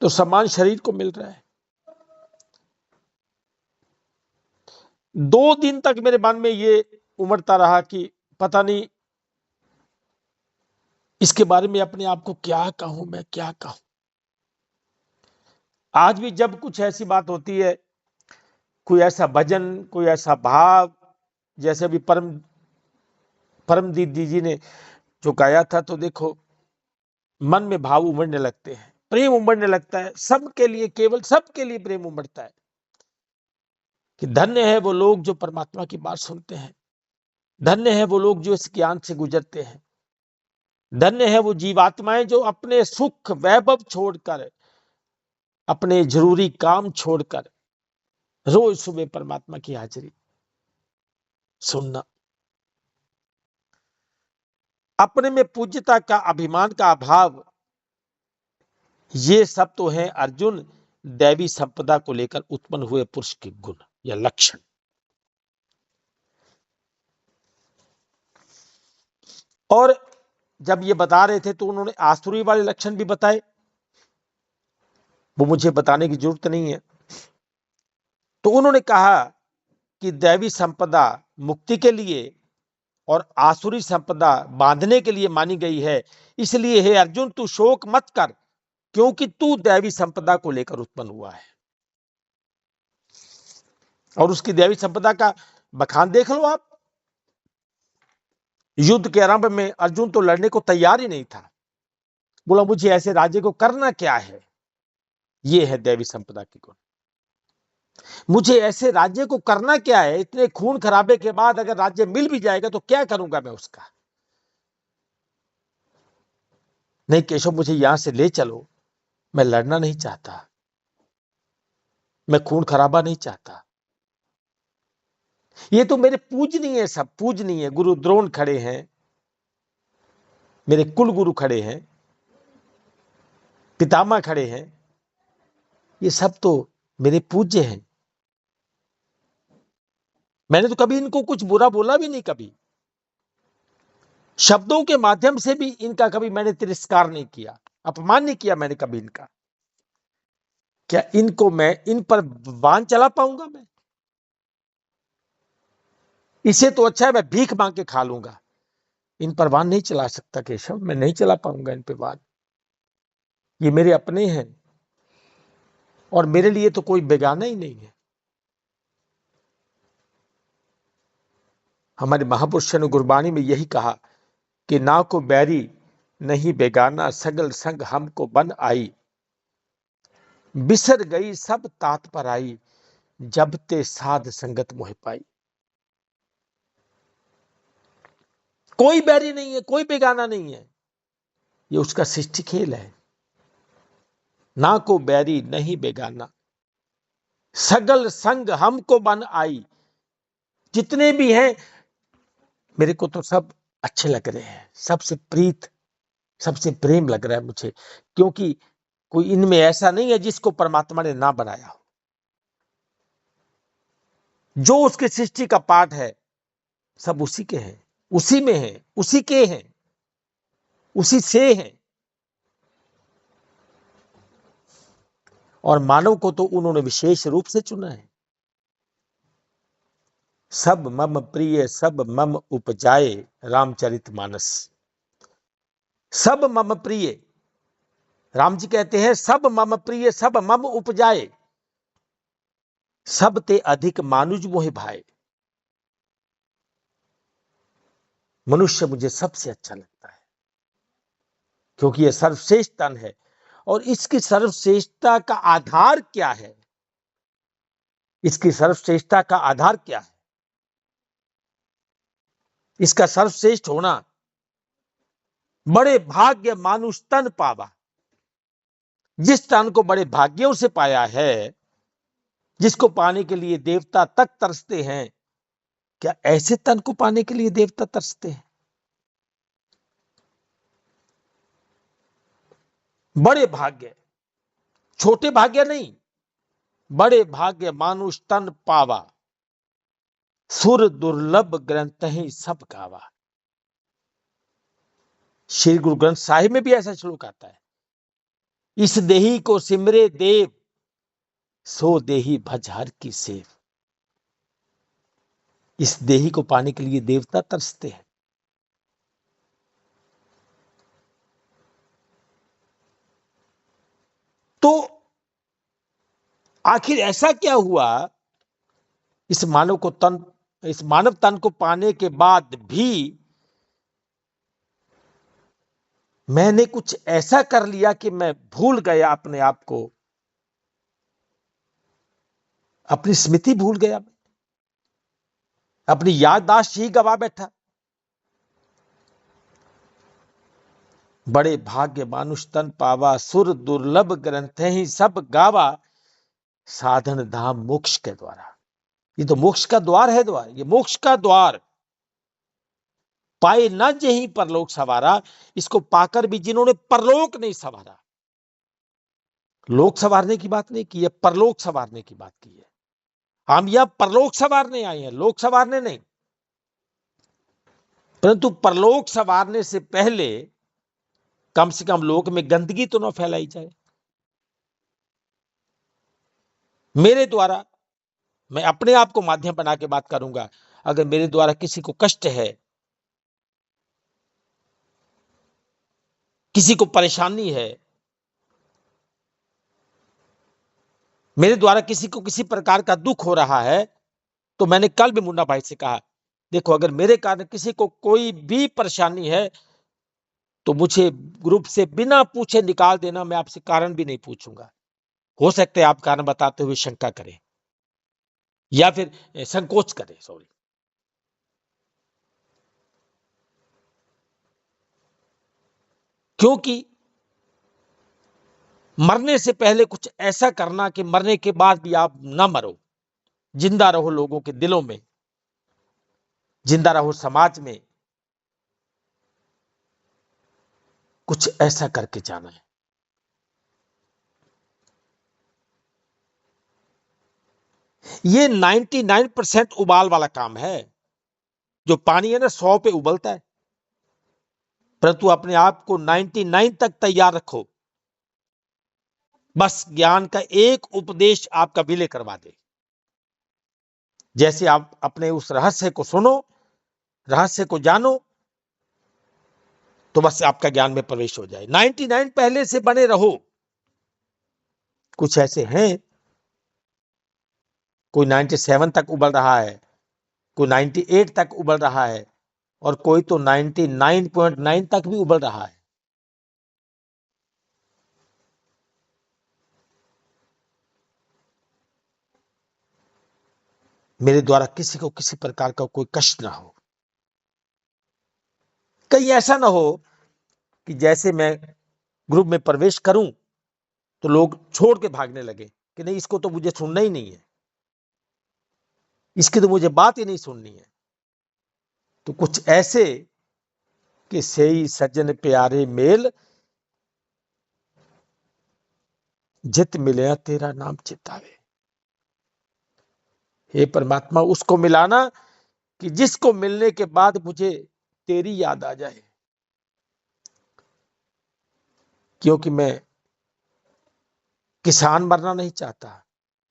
तो सम्मान शरीर को मिल रहा है। 2 दिन तक मेरे मन में ये उमड़ता रहा कि पता नहीं इसके बारे में अपने आप को क्या कहूं, मैं क्या कहूं। आज भी जब कुछ ऐसी बात होती है, कोई ऐसा भजन, कोई ऐसा भाव, जैसे भी परमदीप जी ने जो गाया था, तो देखो मन में भाव उमड़ने लगते हैं, प्रेम उमड़ने लगता है सबके लिए, केवल सबके लिए प्रेम उमड़ता है कि धन्य है वो लोग जो परमात्मा की बात सुनते हैं, धन्य है वो लोग जो इस ज्ञान से गुजरते हैं। धन्य है वो जीवात्माएं जो अपने सुख वैभव छोड़कर, अपने जरूरी काम छोड़कर रोज सुबह परमात्मा की हाजिरी सुनना। अपने में पूज्यता का, अभिमान का अभाव, ये सब तो है अर्जुन दैवी संपदा को लेकर उत्पन्न हुए पुरुष के गुण या लक्षण। और जब ये बता रहे थे तो उन्होंने आसुरी वाले लक्षण भी बताए, वो मुझे बताने की जरूरत नहीं है। तो उन्होंने कहा कि दैवी संपदा मुक्ति के लिए और आसुरी संपदा बांधने के लिए मानी गई है। इसलिए हे अर्जुन तू शोक मत कर, क्योंकि तू दैवी संपदा को लेकर उत्पन्न हुआ है। और उसकी दैवी संपदा का बखान देख लो आप। युद्ध के आरंभ में अर्जुन तो लड़ने को तैयार ही नहीं था। बोला मुझे ऐसे राज्य को करना क्या है। ये है दैवी संपदा की गुण। मुझे ऐसे राज्य को करना क्या है। इतने खून खराबे के बाद अगर राज्य मिल भी जाएगा तो क्या करूंगा मैं उसका। नहीं केशव मुझे यहां से ले चलो, मैं लड़ना नहीं चाहता, मैं खून खराबा नहीं चाहता। ये तो मेरे पूजनीय है, सब पूजनीय है। गुरु द्रोण खड़े हैं, मेरे कुल गुरु खड़े हैं, पितामह खड़े हैं, ये सब तो मेरे पूज्य हैं। मैंने तो कभी इनको कुछ बुरा बोला भी नहीं, कभी शब्दों के माध्यम से भी इनका कभी मैंने तिरस्कार नहीं किया, अपमान नहीं किया मैंने कभी इनका। क्या इनको मैं इन पर बाण चला पाऊंगा मैं? इसे तो अच्छा है मैं भीख मांग के खा लूंगा, इन पर बाण नहीं चला सकता केशव, मैं नहीं चला पाऊंगा इन पे बाण। ये मेरे अपने हैं और मेरे लिए तो कोई बेगाना ही नहीं है। हमारे महापुरुषों ने गुरबाणी में यही कहा कि ना को बैरी नहीं बेगाना, सगल संग हमको बन आई, बिसर गई सब तात पर आई, जब ते साध संगत मोह पाई। कोई बैरी नहीं है, कोई बेगाना नहीं है, ये उसका सृष्टि खेल है। ना को बैरी नहीं बेगाना, सगल संग हमको बन आई। जितने भी हैं मेरे को तो सब अच्छे लग रहे हैं, सबसे प्रीत, सबसे प्रेम लग रहा है मुझे, क्योंकि कोई इनमें ऐसा नहीं है जिसको परमात्मा ने ना बनाया हो। जो उसके सृष्टि का पाठ है सब उसी के हैं, उसी में है, उसी के हैं, उसी से हैं। और मानव को तो उन्होंने विशेष रूप से चुना है। सब मम प्रिय सब मम उपजाए, रामचरितमानस। सब मम प्रिय, राम जी कहते हैं सब मम प्रिय सब मम उपजाए, सब ते अधिक मानुज मोह भाए। मनुष्य मुझे सबसे अच्छा लगता है क्योंकि यह सर्वश्रेष्ठ तन है। और इसकी सर्वश्रेष्ठता का आधार क्या है? इसकी सर्वश्रेष्ठता का आधार क्या है? इसका सर्वश्रेष्ठ होना, बड़े भाग्य मानुष तन पावा। जिस तन को बड़े भाग्यों से पाया है, जिसको पाने के लिए देवता तक तरसते हैं, क्या ऐसे तन को पाने के लिए देवता तरसते हैं? बड़े भाग्य, छोटे भाग्य नहीं, बड़े भाग्य मानुष तन पावा, सुर दुर्लभ ग्रंथ ही सब गावा। श्री गुरु ग्रंथ साहिब में भी ऐसा श्लोक आता है, इस देही को सिमरे देव, सो देही भज हर की सेव। इस देही को पाने के लिए देवता तरसते हैं। तो आखिर ऐसा क्या हुआ इस मानव तन को पाने के बाद भी मैंने कुछ ऐसा कर लिया कि मैं भूल गया अपने आप को, अपनी स्मृति भूल गया, अपनी याददाश्त ही गवा बैठा। बड़े भाग्य मानुष तन पावा, सुर दुर्लभ ग्रंथ ही सब गावा, साधन धाम मोक्ष के द्वारा। ये तो मोक्ष का द्वार है, द्वार, ये मोक्ष का द्वार। पाए न जहीं परलोक सवारा, इसको पाकर भी जिन्होंने परलोक नहीं सवारा। लोक सवारने की बात नहीं की है, परलोक सवारने की बात की है। हम यह परलोक सवारने आए हैं, लोक सवारने नहीं। परंतु परलोक सवारने से पहले कम से कम लोक में गंदगी तो न फैलाई जाए। मेरे द्वारा, मैं अपने आप को माध्यम बना के बात करूंगा, अगर मेरे द्वारा किसी को कष्ट है, किसी को परेशानी है, मेरे द्वारा किसी को किसी प्रकार का दुख हो रहा है, तो मैंने कल भी मुन्ना भाई से कहा, देखो अगर मेरे कारण किसी को कोई भी परेशानी है तो मुझे ग्रुप से बिना पूछे निकाल देना, मैं आपसे कारण भी नहीं पूछूंगा। हो सकता है आप कारण बताते हुए शंका करें या फिर संकोच करें, सॉरी। क्योंकि मरने से पहले कुछ ऐसा करना कि मरने के बाद भी आप ना मरो, जिंदा रहो लोगों के दिलों में, जिंदा रहो समाज में, कुछ ऐसा करके जाना है। ये 99% उबाल वाला काम है। जो पानी है ना 100 पे उबलता है, परंतु अपने आप को 99 तक तैयार रखो। बस ज्ञान का एक उपदेश आपका विलय करवा दे। जैसे आप अपने उस रहस्य को सुनो, रहस्य को जानो, तो बस आपका ज्ञान में प्रवेश हो जाए। 99 पहले से बने रहो। कुछ ऐसे हैं, कोई 97 तक उबल रहा है, कोई 98 तक उबल रहा है, और कोई तो 99.9 तक भी उबल रहा है। मेरे द्वारा किसी को किसी प्रकार का कोई कष्ट ना हो। कहीं ऐसा ना हो कि जैसे मैं ग्रुप में प्रवेश करूं तो लोग छोड़ के भागने लगे कि नहीं, इसको तो मुझे सुनना ही नहीं है, इसकी तो मुझे बात ही नहीं सुननी है। तो कुछ ऐसे कि सही सज्जन प्यारे मेल, जित मिले तेरा नाम चितावे। हे परमात्मा, उसको मिलाना कि जिसको मिलने के बाद मुझे तेरी याद आ जाए। क्योंकि मैं किसान मरना नहीं चाहता,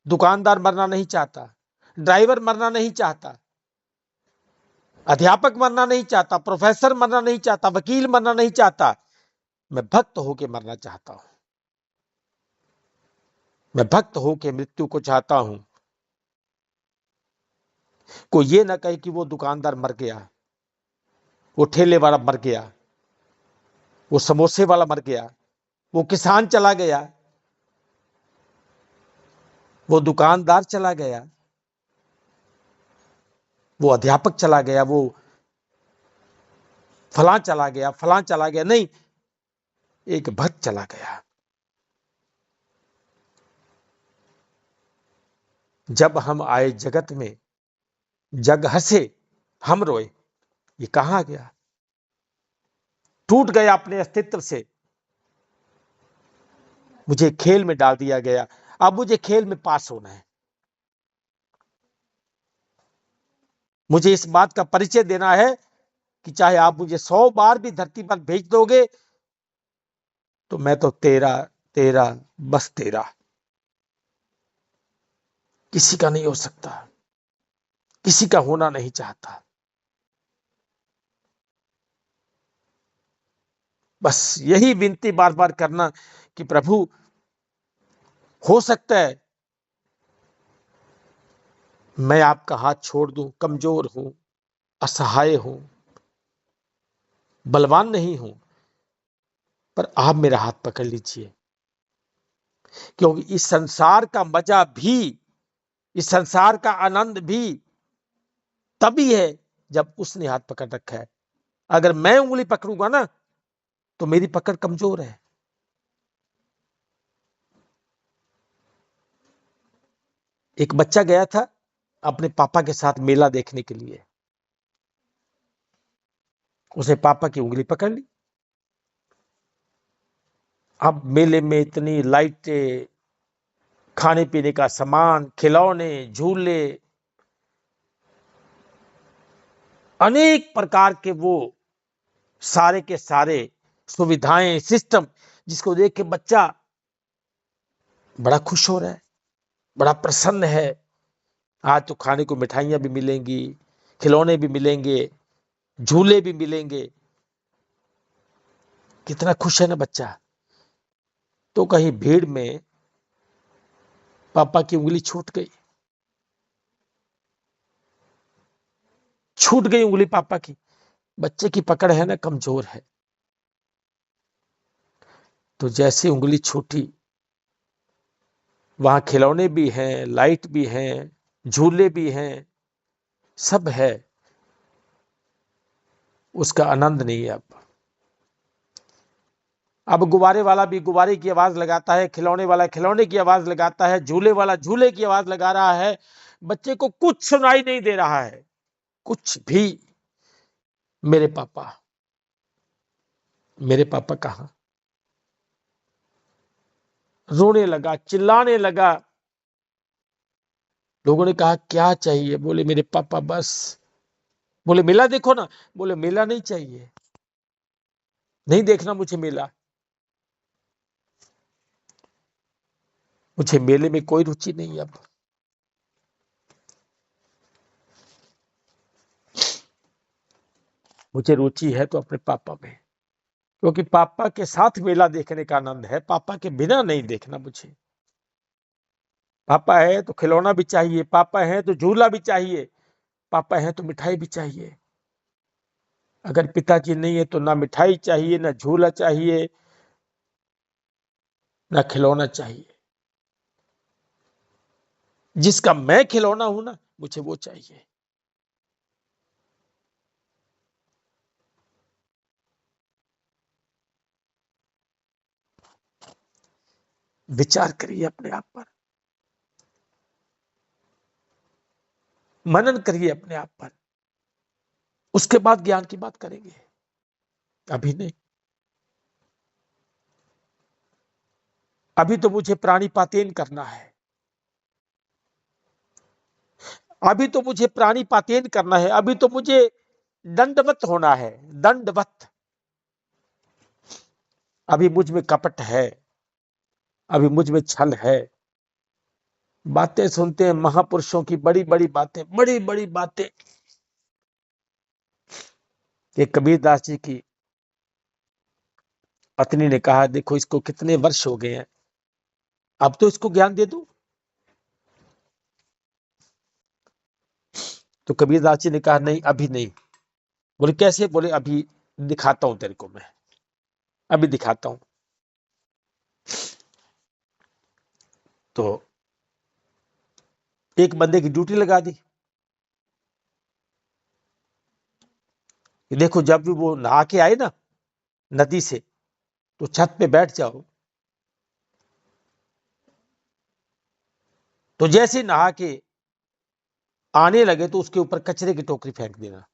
दुकानदार मरना नहीं चाहता, ड्राइवर मरना नहीं चाहता, अध्यापक मरना नहीं चाहता, प्रोफेसर मरना नहीं चाहता, वकील मरना नहीं चाहता। मैं भक्त होके मरना चाहता हूं। मैं भक्त होके मृत्यु को चाहता हूं। कोई ये ना कहे कि वो दुकानदार मर गया, वो ठेले वाला मर गया, वो समोसे वाला मर गया, वो किसान चला गया, वो दुकानदार चला गया, वो अध्यापक चला गया, वो फलां चला गया, फलां चला गया। नहीं, एक भक्त चला गया। जब हम आए जगत में, जग हंसे हम रोए। ये कहां गया? टूट गया अपने अस्तित्व से, मुझे खेल में डाल दिया गया। अब मुझे खेल में पास होना है। मुझे इस बात का परिचय देना है कि चाहे आप मुझे 100 बार भी धरती पर भेज दोगे तो मैं तो तेरा तेरा बस तेरा, किसी का नहीं हो सकता, किसी का होना नहीं चाहता। बस यही विनती बार बार करना कि प्रभु, हो सकता है मैं आपका हाथ छोड़ दूं, कमजोर हूं, असहाय हूं, बलवान नहीं हूं, पर आप मेरा हाथ पकड़ लीजिए। क्योंकि इस संसार का मजा भी, इस संसार का आनंद भी तभी है जब उसने हाथ पकड़ रखा है। अगर मैं उंगली पकड़ूंगा ना तो मेरी पकड़ कमजोर है। एक बच्चा गया था अपने पापा के साथ मेला देखने के लिए। उसने पापा की उंगली पकड़ ली। अब मेले में इतनी लाइटें, खाने पीने का सामान, खिलौने, झूले, अनेक प्रकार के वो सारे के सारे सुविधाएं, सिस्टम, जिसको देख के बच्चा बड़ा खुश हो रहा है, बड़ा प्रसन्न है। आज तो खाने को मिठाइयां भी मिलेंगी, खिलौने भी मिलेंगे, झूले भी मिलेंगे। कितना खुश है ना बच्चा। तो कहीं भीड़ में पापा की उंगली छूट गई। छूट गई उंगली पापा की। बच्चे की पकड़ है ना कमजोर है। तो जैसे उंगली छूटी, वहां खिलौने भी हैं, लाइट भी हैं, झूले भी हैं, सब है। उसका आनंद नहीं है। अब गुब्बारे वाला भी गुब्बारे की आवाज लगाता है, खिलौने वाला खिलौने की आवाज लगाता है, झूले वाला झूले की आवाज लगा रहा है। बच्चे को कुछ सुनाई नहीं दे रहा है, कुछ भी। मेरे पापा कहां? रोने लगा, चिल्लाने लगा। लोगों ने कहा क्या चाहिए? बोले मेरे पापा बस। बोले मेला देखो ना। बोले मेला नहीं चाहिए, नहीं देखना मुझे मेला। मुझे मेले में कोई रुचि नहीं। अब मुझे रुचि है तो अपने पापा में, क्योंकि पापा के साथ मेला देखने का आनंद है। पापा के बिना नहीं देखना मुझे। पापा है तो खिलौना भी चाहिए, पापा है तो झूला भी चाहिए, पापा है तो मिठाई भी चाहिए। अगर पिताजी नहीं है तो ना मिठाई चाहिए, ना झूला चाहिए, ना खिलौना चाहिए। जिसका मैं खिलौना हूं ना, मुझे वो चाहिए। विचार करिए अपने आप पर, मनन करिए अपने आप पर। उसके बाद ज्ञान की बात करेंगे, अभी नहीं। अभी तो मुझे प्राणिपातेन करना है। अभी तो मुझे प्राणिपातेन करना है। अभी तो मुझे दंडवत होना है, दंडवत। अभी मुझ में कपट है, अभी मुझ में छल है। बातें सुनते हैं महापुरुषों की, बड़ी बड़ी बातें, बड़ी बड़ी बातें। ये कबीरदास जी की पत्नी ने कहा देखो इसको कितने वर्ष हो गए हैं, अब तो इसको ज्ञान दे दो। तो कबीरदास जी ने कहा नहीं, अभी नहीं। बोले कैसे? बोले अभी दिखाता हूं तेरे को, मैं अभी दिखाता हूं। तो एक बंदे की ड्यूटी लगा दी। देखो जब भी वो नहा के आए ना नदी से, तो छत पे बैठ जाओ। तो जैसे ही नहा के आने लगे तो उसके ऊपर कचरे की टोकरी फेंक देना।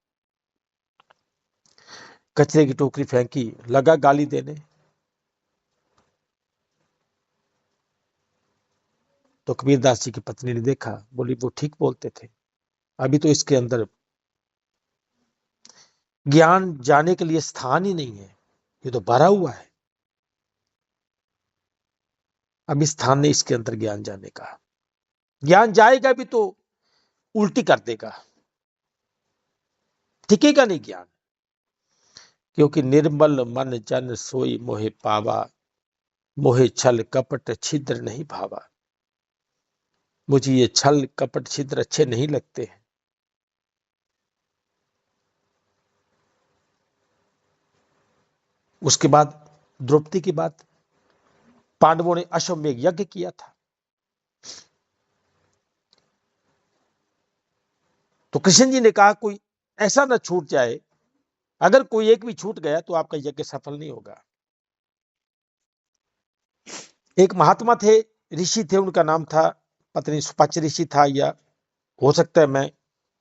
कचरे की टोकरी फेंकी, लगा गाली देने। तो कबीरदास जी की पत्नी ने देखा, बोली वो ठीक बोलते थे, अभी तो इसके अंदर ज्ञान जाने के लिए स्थान ही नहीं है, ये तो भरा हुआ है। अभी स्थान नहीं इसके अंदर ज्ञान जाने का। ज्ञान जाएगा भी तो उल्टी कर देगा, टिकेगा नहीं ज्ञान। क्योंकि निर्मल मन जन सोई मोहे पावा, मोहे छल कपट छिद्र नहीं भावा। मुझे ये छल कपट छिद्र अच्छे नहीं लगते हैं। उसके बाद द्रौपदी की बात, पांडवों ने अश्वमेध यज्ञ किया था। तो कृष्ण जी ने कहा कोई ऐसा ना छूट जाए, अगर कोई एक भी छूट गया तो आपका यज्ञ सफल नहीं होगा। एक महात्मा थे, ऋषि थे, उनका नाम था, पता नहीं सुपाच्य ऋषि था या हो सकता है मैं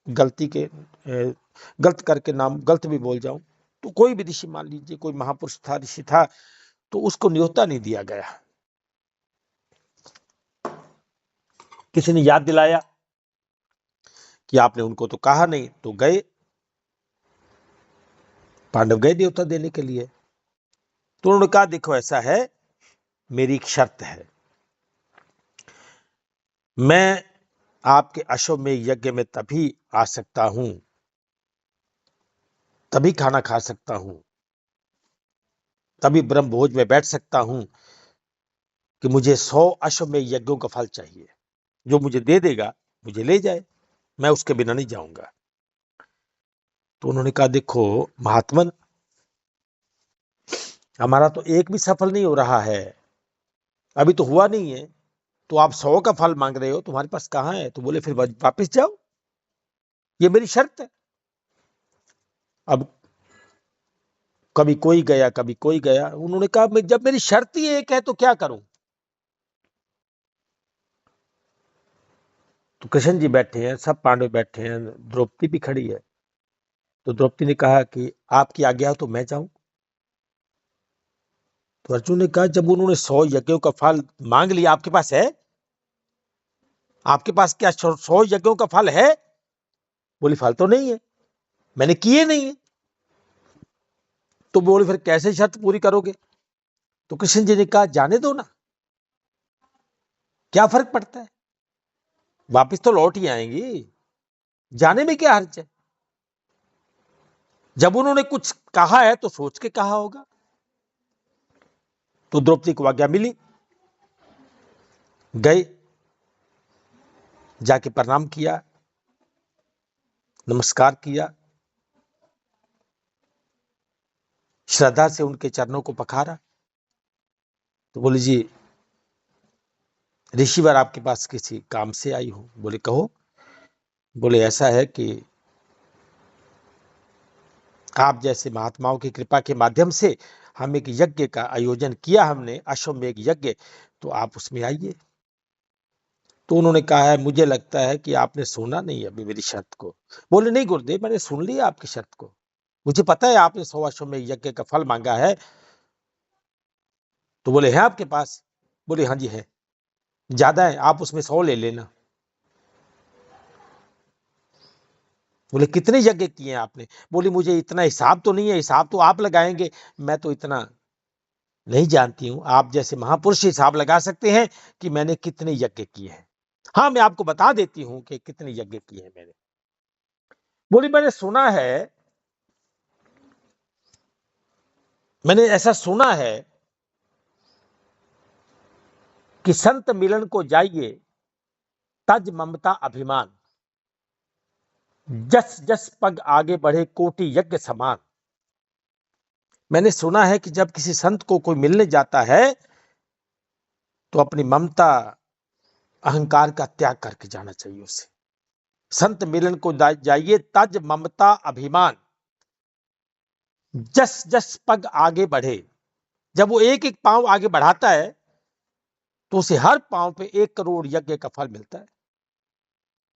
गलत करके नाम गलत भी बोल जाऊं, तो कोई भी ऋषि मान लीजिए, कोई महापुरुष था, ऋषि था, तो उसको न्योता नहीं दिया गया। किसी ने याद दिलाया कि आपने उनको तो कहा नहीं, तो गए, पांडव गए न्योता देने के लिए। तो उन्होंने कहा देखो ऐसा है, मेरी एक शर्त है, मैं आपके अश्वमेध यज्ञ में तभी आ सकता हूं, तभी खाना खा सकता हूं, तभी ब्रह्म भोज में बैठ सकता हूं कि मुझे 100 अश्वमेध यज्ञों का फल चाहिए। जो मुझे दे देगा मुझे ले जाए, मैं उसके बिना नहीं जाऊंगा। तो उन्होंने कहा देखो महात्मन, हमारा तो एक भी सफल नहीं हो रहा है, अभी तो हुआ नहीं है, तो आप 100 का फल मांग रहे हो, तुम्हारे पास कहां है? तो बोले फिर वापस जाओ, ये मेरी शर्त है। अब कभी कोई गया कभी कोई गया, उन्होंने कहा जब मेरी शर्त ही एक है तो क्या करूं? तो कृष्ण जी बैठे हैं, सब पांडव बैठे हैं, द्रौपदी भी खड़ी है। तो द्रौपदी ने कहा कि आपकी आज्ञा हो तो मैं जाऊं। तो अर्जुन ने कहा जब उन्होंने 100 यज्ञों का फल मांग लिया, आपके पास है? आपके पास क्या 100 यज्ञों का फल है? बोली फल तो नहीं है, मैंने किए नहीं है। तो बोले फिर कैसे शर्त पूरी करोगे? तो कृष्ण जी ने कहा जाने दो ना, क्या फर्क पड़ता है, वापिस तो लौट ही आएंगी, जाने में क्या हर्ज है? जब उन्होंने कुछ कहा है तो सोच के कहा होगा। तो द्रौपदी को आज्ञा मिली, गए, जाके प्रणाम किया, नमस्कार किया, श्रद्धा से उनके चरणों को पखारा। तो बोले जी ऋषिवर आपके पास किसी काम से आई हूं। बोले कहो। बोले ऐसा है कि आप जैसे महात्माओं की कृपा के माध्यम से हम एक यज्ञ का आयोजन किया, हमने अश्वमेध यज्ञ, तो आप उसमें आइए। तो उन्होंने कहा है मुझे लगता है कि आपने सुना नहीं अभी मेरी शर्त को। बोले नहीं गुरुदेव, मैंने सुन लिया आपकी शर्त को, मुझे पता है आपने 100 अश्वमेध यज्ञ का फल मांगा है। तो बोले है आपके पास? बोले हाँ जी है, ज्यादा है, आप उसमें 100 ले लेना। बोले कितने यज्ञ किए हैं आपने? बोले मुझे इतना हिसाब तो नहीं है, हिसाब तो आप लगाएंगे, मैं तो इतना नहीं जानती हूं, आप जैसे महापुरुष हिसाब लगा सकते हैं कि मैंने कितने यज्ञ किए हैं। हाँ मैं आपको बता देती हूं कि कितने यज्ञ किए हैं मैंने। बोली मैंने सुना है, मैंने ऐसा सुना है कि संत मिलन को जाइए तज ममता अभिमान, जस जस पग आगे बढ़े कोटि यज्ञ समान। मैंने सुना है कि जब किसी संत को कोई मिलने जाता है तो अपनी ममता अहंकार का त्याग करके जाना चाहिए उसे। संत मिलन को जाइए तज ममता अभिमान, जस जस पग आगे बढ़े। जब वो एक एक पांव आगे बढ़ाता है तो उसे हर पांव पे 1 करोड़ यज्ञ का फल मिलता है।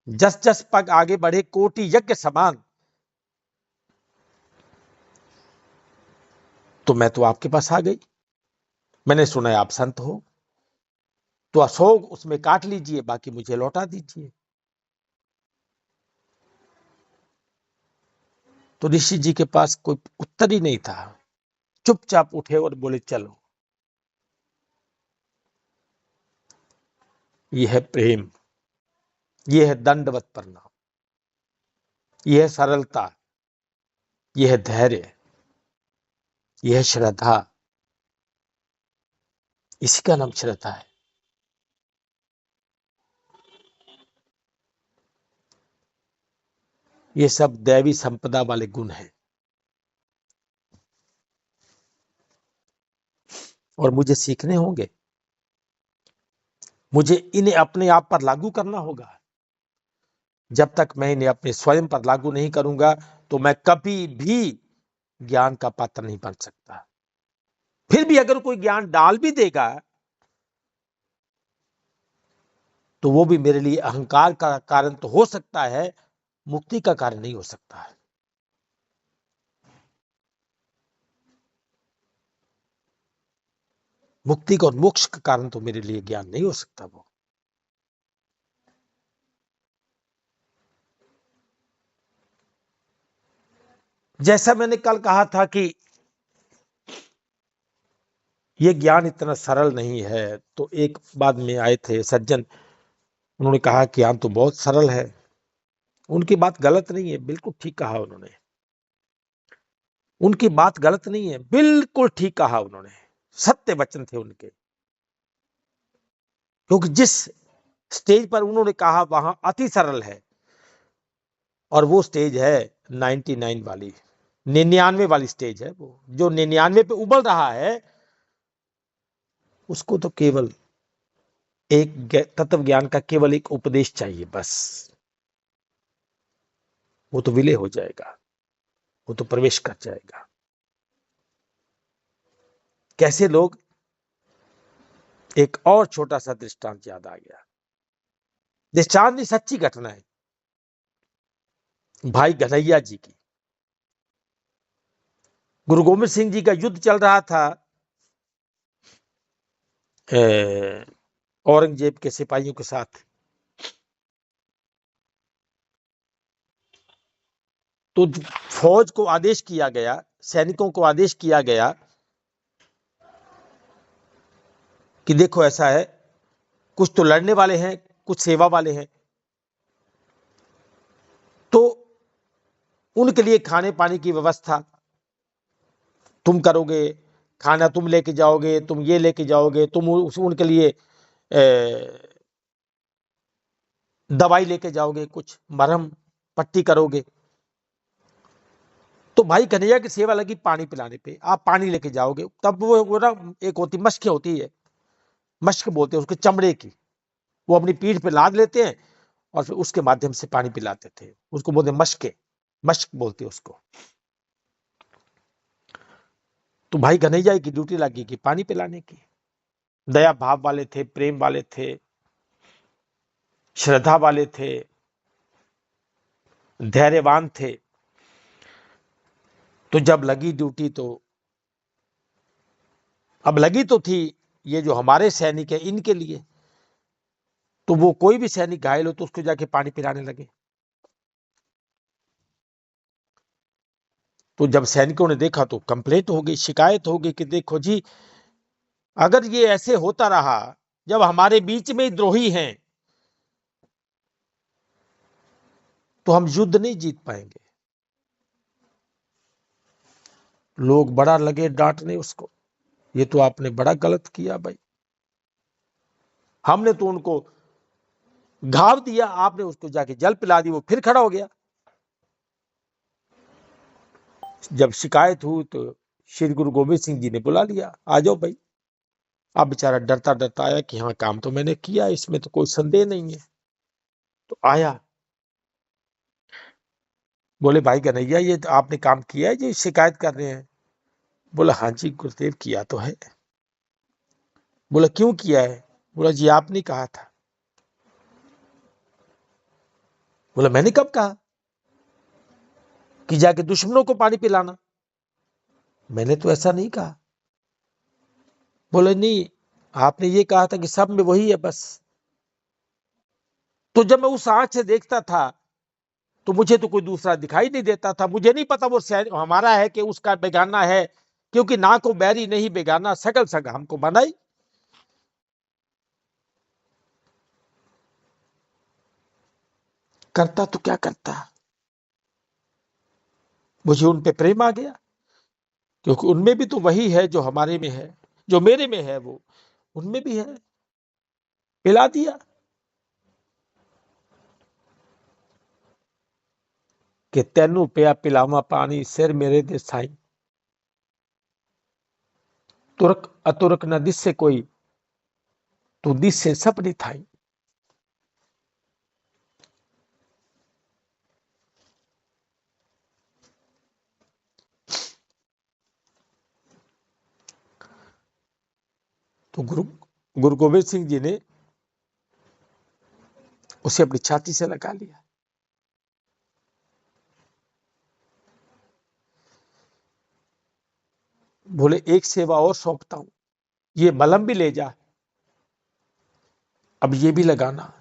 जस जस पग आगे बढ़े कोटि यज्ञ समान। तो मैं तो आपके पास आ गई, मैंने सुना है आप संत हो, तो 100 उसमें काट लीजिए, बाकी मुझे लौटा दीजिए। तो ऋषि जी के पास कोई उत्तर ही नहीं था, चुपचाप उठे और बोले चलो। यह है प्रेम, यह है दंडवत प्रणाम, यह है सरलता, यह है धैर्य, यह है श्रद्धा, इसी का नाम श्रद्धा है। ये सब दैवी संपदा वाले गुण हैं और मुझे सीखने होंगे, मुझे इन्हें अपने आप पर लागू करना होगा। जब तक मैं इन्हें अपने स्वयं पर लागू नहीं करूंगा तो मैं कभी भी ज्ञान का पात्र नहीं बन सकता। फिर भी अगर कोई ज्ञान डाल भी देगा तो वो भी मेरे लिए अहंकार का कारण तो हो सकता है, मुक्ति का कारण नहीं हो सकता है। मुक्ति का और मोक्ष का कारण तो मेरे लिए ज्ञान नहीं हो सकता। वो जैसा मैंने कल कहा था कि ये ज्ञान इतना सरल नहीं है, तो एक बाद में आए थे सज्जन, उन्होंने कहा कि ज्ञान तो बहुत सरल है। उनकी बात गलत नहीं है, बिल्कुल ठीक कहा उन्होंने। उनकी बात गलत नहीं है, बिल्कुल ठीक कहा उन्होंने। सत्य वचन थे उनके, क्योंकि जिस स्टेज पर उन्होंने कहा वहां अति सरल है, और वो स्टेज है 99 वाली, 99 वाली स्टेज है। वो जो 99 पे उबल रहा है उसको तो केवल एक तत्व ज्ञान का केवल एक उपदेश चाहिए, बस वो तो विलय हो जाएगा, वो तो प्रवेश कर जाएगा। कैसे लोग, एक और छोटा सा दृष्टांत याद आ गया। दृष्टांत नहीं, सच्ची घटना है भाई कन्हैया जी की। गुरु गोविंद सिंह जी का युद्ध चल रहा था औरंगजेब के सिपाहियों के साथ। तो फौज को आदेश किया गया, सैनिकों को आदेश किया गया कि देखो ऐसा है, कुछ तो लड़ने वाले हैं, कुछ सेवा वाले हैं, तो उनके लिए खाने पानी की व्यवस्था तुम करोगे, खाना तुम लेके जाओगे, तुम ये लेके जाओगे, तुम उनके लिए दवाई लेके जाओगे, कुछ मरहम पट्टी करोगे। तो भाई कन्हैया की सेवा लगी पानी पिलाने पे, आप पानी लेके जाओगे। तब वो ना एक होती मश्क होती है, मश्क बोलते हैं उसके चमड़े की, वो अपनी पीठ पे लाद लेते हैं और फिर उसके माध्यम से पानी पिलाते थे। उसको बोलते मश्के, मश्क बोलते हैं उसको। तो भाई कन्हैया की ड्यूटी लगी कि पानी पिलाने की। दया भाव वाले थे, प्रेम वाले थे, श्रद्धा वाले थे, धैर्यवान थे। तो जब लगी ड्यूटी, तो अब लगी तो थी ये जो हमारे सैनिक है इनके लिए, तो वो कोई भी सैनिक घायल हो तो उसको जाके पानी पिलाने लगे। तो जब सैनिकों ने देखा तो कंप्लेंट हो गई, शिकायत हो गई कि देखो जी, अगर ये ऐसे होता रहा, जब हमारे बीच में द्रोही हैं, तो हम युद्ध नहीं जीत पाएंगे। लोग बड़ा लगे डांटने उसको, ये तो आपने बड़ा गलत किया भाई, हमने तो उनको घाव दिया, आपने उसको जाके जल पिला दी, वो फिर खड़ा हो गया। जब शिकायत हुई तो श्री गुरु गोविंद सिंह जी ने बुला लिया, आ जाओ भाई। अब बेचारा डरता डरता आया कि हाँ काम तो मैंने किया, इसमें तो कोई संदेह नहीं है। तो आया, बोले भाई कन्हैया ये आपने काम किया है, ये शिकायत कर रहे हैं। बोला हाँ जी गुरुदेव किया तो है। बोला क्यों किया है? बोला जी आपने कहा था। बोला मैंने कब कहा कि जाके दुश्मनों को पानी पिलाना? मैंने तो ऐसा नहीं कहा। बोले नहीं, आपने ये कहा था कि सब में वही है बस। तो जब मैं उस आंख से देखता था तो मुझे तो कोई दूसरा दिखाई नहीं देता था। मुझे नहीं पता वो हमारा है कि उसका बेगाना है, क्योंकि ना को बैरी नहीं बेगाना, सकल संग हमको बनाई। करता तो क्या करता, मुझे उन पे प्रेम आ गया, क्योंकि उनमें भी तो वही है जो हमारे में है, जो मेरे में है वो उनमें भी है। पिला दिया कि तेनू पिया पिलावा पानी, सिर मेरे दे साई, तुरक अतुरक न दिसे कोई, तू दिसे सब नहीं थाई। तो गुरु गोविंद सिंह जी ने उसे अपनी छाती से लगा लिया। बोले एक सेवा और सौंपता हूं, ये मलहम भी ले जा, अब ये भी लगाना।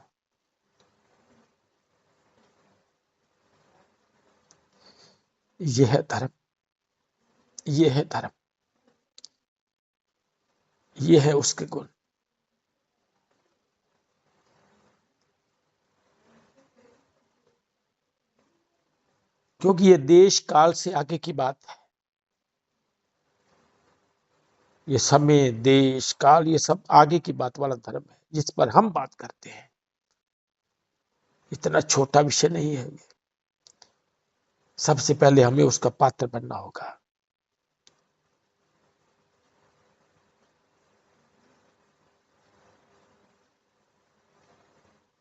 ये है धर्म, ये है धर्म, ये है उसके गुण। क्योंकि ये देश काल से आगे की बात है। ये समय, देश, काल, ये सब आगे की बात वाला धर्म है जिस पर हम बात करते हैं। इतना छोटा विषय नहीं है ये। सबसे पहले हमें उसका पात्र बनना होगा।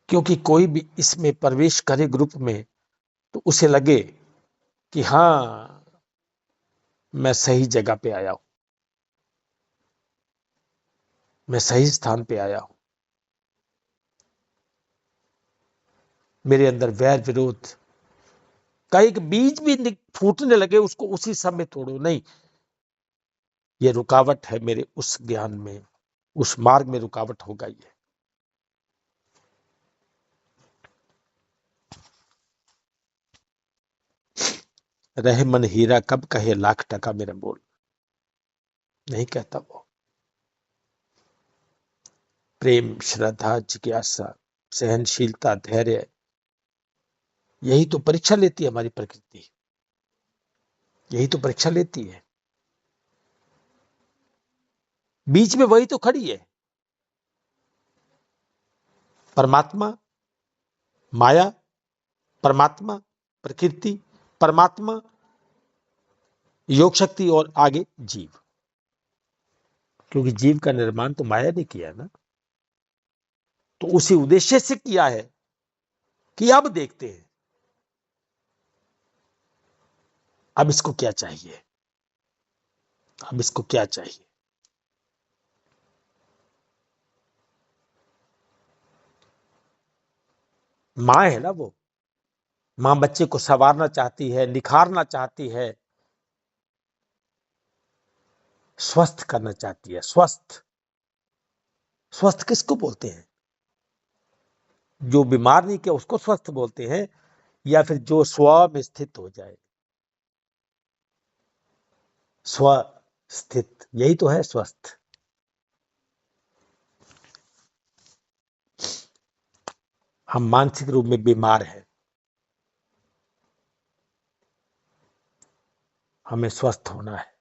क्योंकि कोई भी इसमें प्रवेश करे ग्रुप में तो उसे लगे कि हां, मैं सही जगह पे आया हूं, मैं सही स्थान पे आया हूं। मेरे अंदर वैर विरोध का एक बीज भी फूटने लगे, उसको उसी समय तोड़ो नहीं। ये रुकावट है मेरे उस ज्ञान में, उस मार्ग में रुकावट होगा ये। रहे मन हीरा कब कहे लाख टका मेरा बोल, नहीं कहता वो। प्रेम, श्रद्धा, जिज्ञासा, सहनशीलता, धैर्य, यही तो परीक्षा लेती है हमारी प्रकृति, यही तो परीक्षा लेती है। बीच में वही तो खड़ी है, परमात्मा, माया, परमात्मा, प्रकृति, परमात्मा, योग शक्ति और आगे जीव। क्योंकि जीव का निर्माण तो माया ने किया ना, तो उसी उद्देश्य से किया है कि अब देखते हैं अब इसको क्या चाहिए, अब इसको क्या चाहिए। मां है ना वो, मां बच्चे को संवारना चाहती है, निखारना चाहती है, स्वस्थ करना चाहती है। स्वस्थ, स्वस्थ किसको बोलते हैं? जो बीमार नहीं किया उसको स्वस्थ बोलते हैं, या फिर जो स्व में स्थित हो जाए। स्व स्थित, यही तो है स्वस्थ। हम मानसिक रूप में बीमार हैं, हमें स्वस्थ होना है।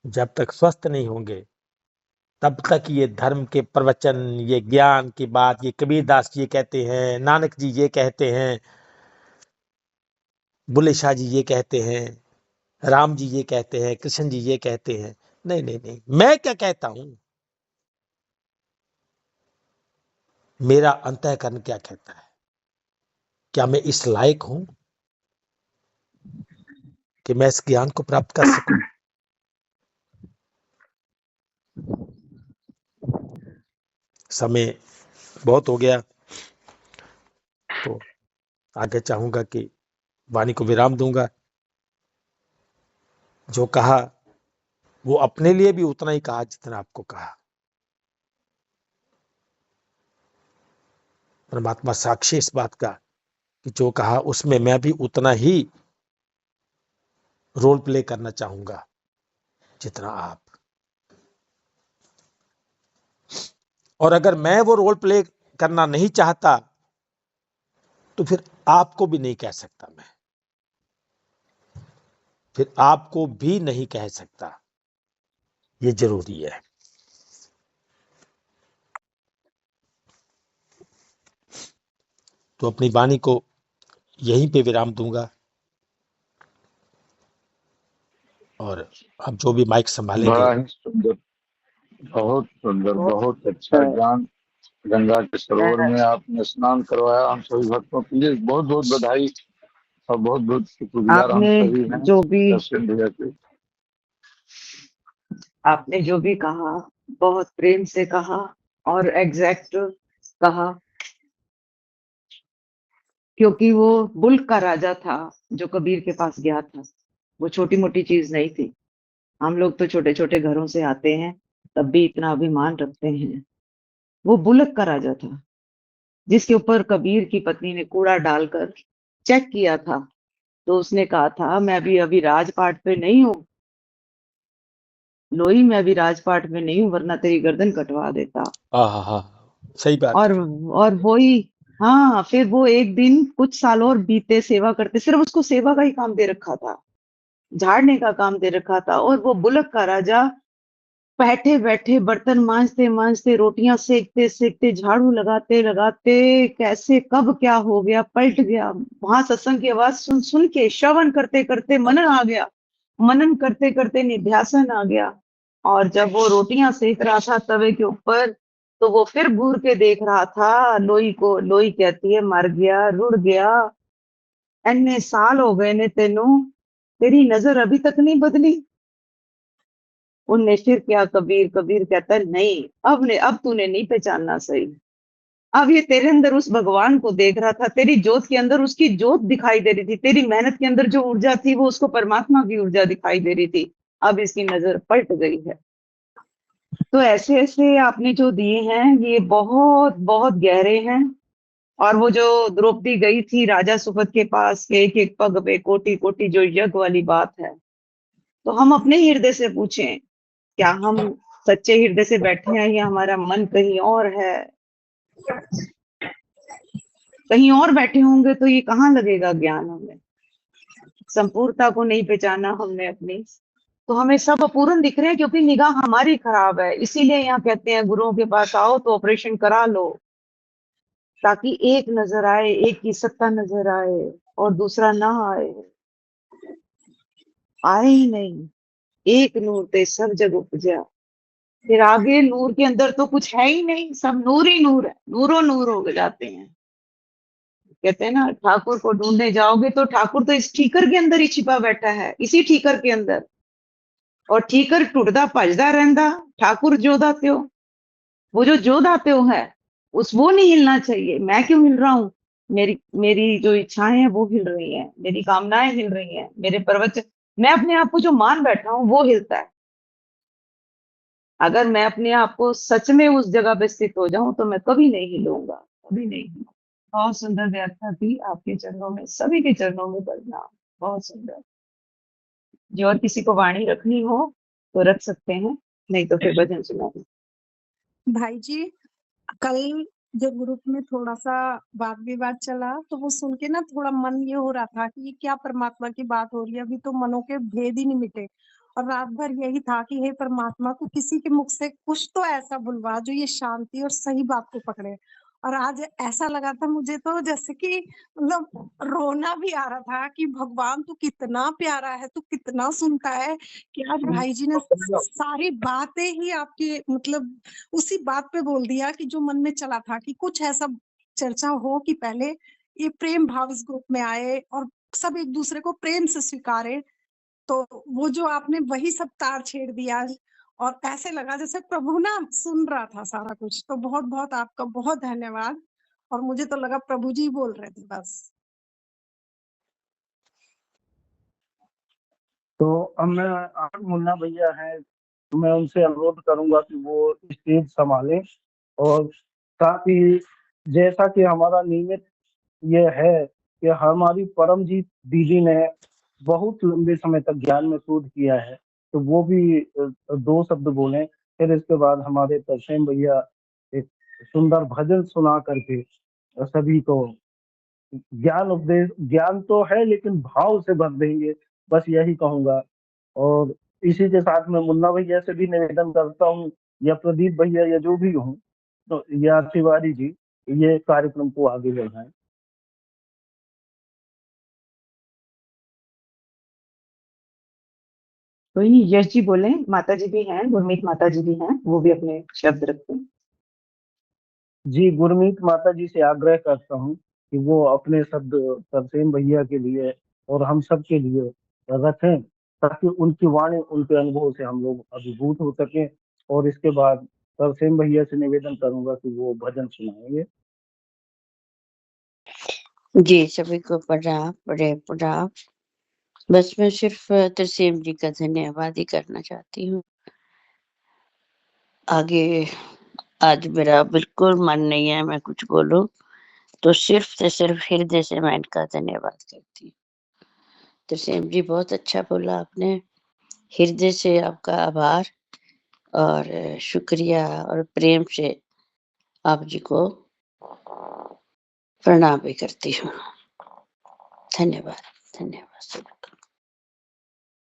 जब तक स्वस्थ नहीं होंगे तब तक ये धर्म के प्रवचन, ये ज्ञान की बात, ये कबीरदास जी ये कहते हैं, नानक जी ये कहते हैं, बुल्ले शाह जी ये कहते हैं, राम जी ये कहते हैं, कृष्ण जी ये कहते हैं, नहीं नहीं नहीं, मैं क्या कहता हूं, मेरा अंतःकरण क्या कहता है? क्या मैं इस लायक हूं कि मैं इस ज्ञान को प्राप्त कर सकूं? समय बहुत हो गया, तो आगे चाहूंगा कि वाणी को विराम दूंगा। जो कहा वो अपने लिए भी उतना ही कहा जितना आपको कहा। परमात्मा साक्षी इस बात का कि जो कहा उसमें मैं भी उतना ही रोल प्ले करना चाहूंगा जितना आप। और अगर मैं वो रोल प्ले करना नहीं चाहता तो फिर आपको भी नहीं कह सकता मैं, फिर आपको भी नहीं कह सकता। ये जरूरी है। तो अपनी वाणी को यहीं पे विराम दूंगा, और अब जो भी माइक संभालेंगे। बड़ा ही सुंदर, बहुत सुंदर, बहुत अच्छा ज्ञान गंगा के सरोवर में आपने स्नान करवाया। हम सभी भक्तों के लिए बहुत बहुत बधाई और बहुत बहुत शुक्रगुजार हम सभी हैं जो भी दर्शन भैया के। आपने जो भी कहा बहुत प्रेम से कहा और एग्जैक्ट कहा, क्योंकि वो मुल्क का राजा था जो कबीर के पास गया था। वो छोटी मोटी चीज नहीं थी। हम लोग तो छोटे छोटे घरों से आते हैं, तब भी इतना अभिमान रखते हैं। वो बुलक का राजा था, जिसके ऊपर कबीर की पत्नी ने कूड़ा डालकर चेक किया था। तो उसने कहा था, मैं अभी अभी राजपाट पे नहीं हूँ लोई, मैं अभी राजपाट में नहीं हूँ, वरना तेरी गर्दन कटवा देता। हाँ, सही बात और है। और वही, हाँ, फिर वो एक दिन कुछ साल और बीते सेवा करते, सिर्फ उसको सेवा का ही काम दे रखा था, झाड़ने का काम दे रखा था। और वो बुलक का राजा बैठे बैठे बर्तन मांजते मांजते, रोटियां सेकते सेकते, झाड़ू लगाते लगाते, कैसे कब क्या हो गया, पलट गया। वहां सत्संग की आवाज सुन सुन के, श्रवण करते करते मनन आ गया, मनन करते करते निध्यासन आ गया। और जब वो रोटियां सेक रहा था तवे के ऊपर, तो वो फिर घूर के देख रहा था लोई को। लोई कहती है, मर गया, रुड़ गया, इतने साल हो गए ने तेनू, तेरी नजर अभी तक नहीं बदली। उनने फिर क्या, कबीर कबीर कहता है, नहीं, अब तूने नहीं पहचानना सही। अब ये तेरे अंदर उस भगवान को देख रहा था, तेरी जोत के अंदर उसकी जोत दिखाई दे रही थी, तेरी मेहनत के अंदर जो ऊर्जा थी वो उसको परमात्मा की ऊर्जा दिखाई दे रही थी। अब इसकी नजर पलट गई है। तो ऐसे ऐसे आपने जो दिए हैं, ये बहुत बहुत गहरे हैं। और वो जो द्रौपदी गई थी राजा सुपथ के पास, के एक एक पग पे कोटि कोटि, जो यज्ञ वाली बात है, तो हम अपने ही हृदय से पूछें, क्या हम सच्चे हृदय से बैठे हैं या हमारा मन कहीं और है? कहीं और बैठे होंगे तो ये कहाँ लगेगा ज्ञान हमें? संपूर्णता को नहीं पहचाना हमने अपनी, तो हमें सब अपूर्ण दिख रहे हैं, क्योंकि निगाह हमारी खराब है। इसीलिए यहाँ कहते हैं, गुरुओं के पास आओ तो ऑपरेशन करा लो, ताकि एक नजर आए, एक की सत्ता नजर आए और दूसरा ना आए। आए ही नहीं, एक नूर ते सब जग उपजा। फिर आगे नूर के अंदर तो कुछ है ही नहीं, सब नूर ही नूर है, नूरों नूर हो जाते हैं। कहते हैं ना, ठाकुर को ढूंढने जाओगे तो ठाकुर तो इस ठीकर के अंदर ही छिपा बैठा है, इसी ठीकर के अंदर। और ठीकर टुटदा भजदा रहंदा, ठाकुर जोधा त्यो। वो जो जोधा त्यो है, उस वो नहीं हिलना चाहिए। मैं क्यों हिल रहा हूँ? मेरी मेरी जो इच्छाएं हैं वो हिल रही हैं, मेरी कामनाएं हिल रही हैं, मेरे प्रवचन, मैं अपने आप को जो मान बैठा हूँ वो हिलता है। अगर मैं अपने आप को सच में उस जगह पे स्थित हो जाऊं तो मैं कभी नहीं हिलूंगा, कभी नहीं हिलूंगा। बहुत सुंदर व्याख्या थी आपके चरणों में, सभी के चरणों में प्रणाम। बहुत सुंदर। जो और किसी को वाणी रखनी हो तो रख सकते हैं, नहीं तो फिर भजन सुना दो। भाई जी, कल जब ग्रुप में थोड़ा सा वाद विवाद चला, तो वो सुन के ना थोड़ा मन ये हो रहा था कि ये क्या परमात्मा की बात हो रही है, अभी तो मनों के भेद ही नहीं मिटे। और रात भर यही था कि हे परमात्मा, को किसी के मुख से कुछ तो ऐसा बुलवा जो ये शांति और सही बात को पकड़े। और आज ऐसा लगा था मुझे तो, जैसे कि मतलब रोना भी आ रहा था कि भगवान तू कितना प्यारा है, तू कितना सुनता है, कि आज भाई जी ने सारी बातें ही आपकी मतलब उसी बात पे बोल दिया कि जो मन में चला था, कि कुछ ऐसा चर्चा हो कि पहले ये प्रेम भाव इस ग्रुप में आए और सब एक दूसरे को प्रेम से स्वीकारे। तो वो जो आपने वही सब तार छेड़ दिया, और ऐसे लगा जैसे प्रभु ना सुन रहा था सारा कुछ। तो बहुत बहुत आपका बहुत धन्यवाद। और मुझे तो लगा प्रभु जी बोल रहे थे बस। तो अब मैं, आप मुन्ना भैया हैं, तो मैं उनसे अनुरोध करूंगा कि वो स्टेज संभालें। और साथ ही, जैसा कि हमारा नियमित ये है कि हमारी परमजीत दीदी ने बहुत लंबे समय तक ज्ञान में शोध किया है, तो वो भी दो शब्द बोलें। फिर इसके बाद हमारे तरसेम भैया एक सुंदर भजन सुना करके सभी को ज्ञान उपदेश, ज्ञान तो है लेकिन भाव से भर देंगे, बस यही कहूंगा। और इसी के साथ में मुन्ना भैया से भी निवेदन करता हूँ, या प्रदीप भैया, या जो भी हूँ, तो या तिवारी जी, ये कार्यक्रम को आगे बढ़ाएं। कोई नहीं, यश जी बोले, माता जी भी हैं, गुरमीत माता जी भी हैं, वो भी अपने शब्द रखते हैं। जी, गुरमीत माता जी से आग्रह करता हूँ कि वो अपने शब्द तरसेम भैया के लिए और हम सब के लिए रखें, ताकि उनकी वाणी, उनके अनुभव से हम लोग अभिभूत हो सकें। और इसके बाद तरसेम भैया से निवेदन करूंगा कि वो भजन सुनाएंगे। जी, सभी को प्रणाम, बड़े प्रणाम। बस मैं सिर्फ तरसेम जी का धन्यवाद ही करना चाहती हूँ। आगे आज मेरा बिल्कुल मन नहीं है मैं कुछ बोलूं, तो सिर्फ हृदय से मैं इनका धन्यवाद करती हूँ। तरसेम जी बहुत अच्छा बोला आपने, हृदय से आपका आभार और शुक्रिया और प्रेम से आप जी को प्रणाम भी करती हूँ। धन्यवाद, धन्यवाद सबका।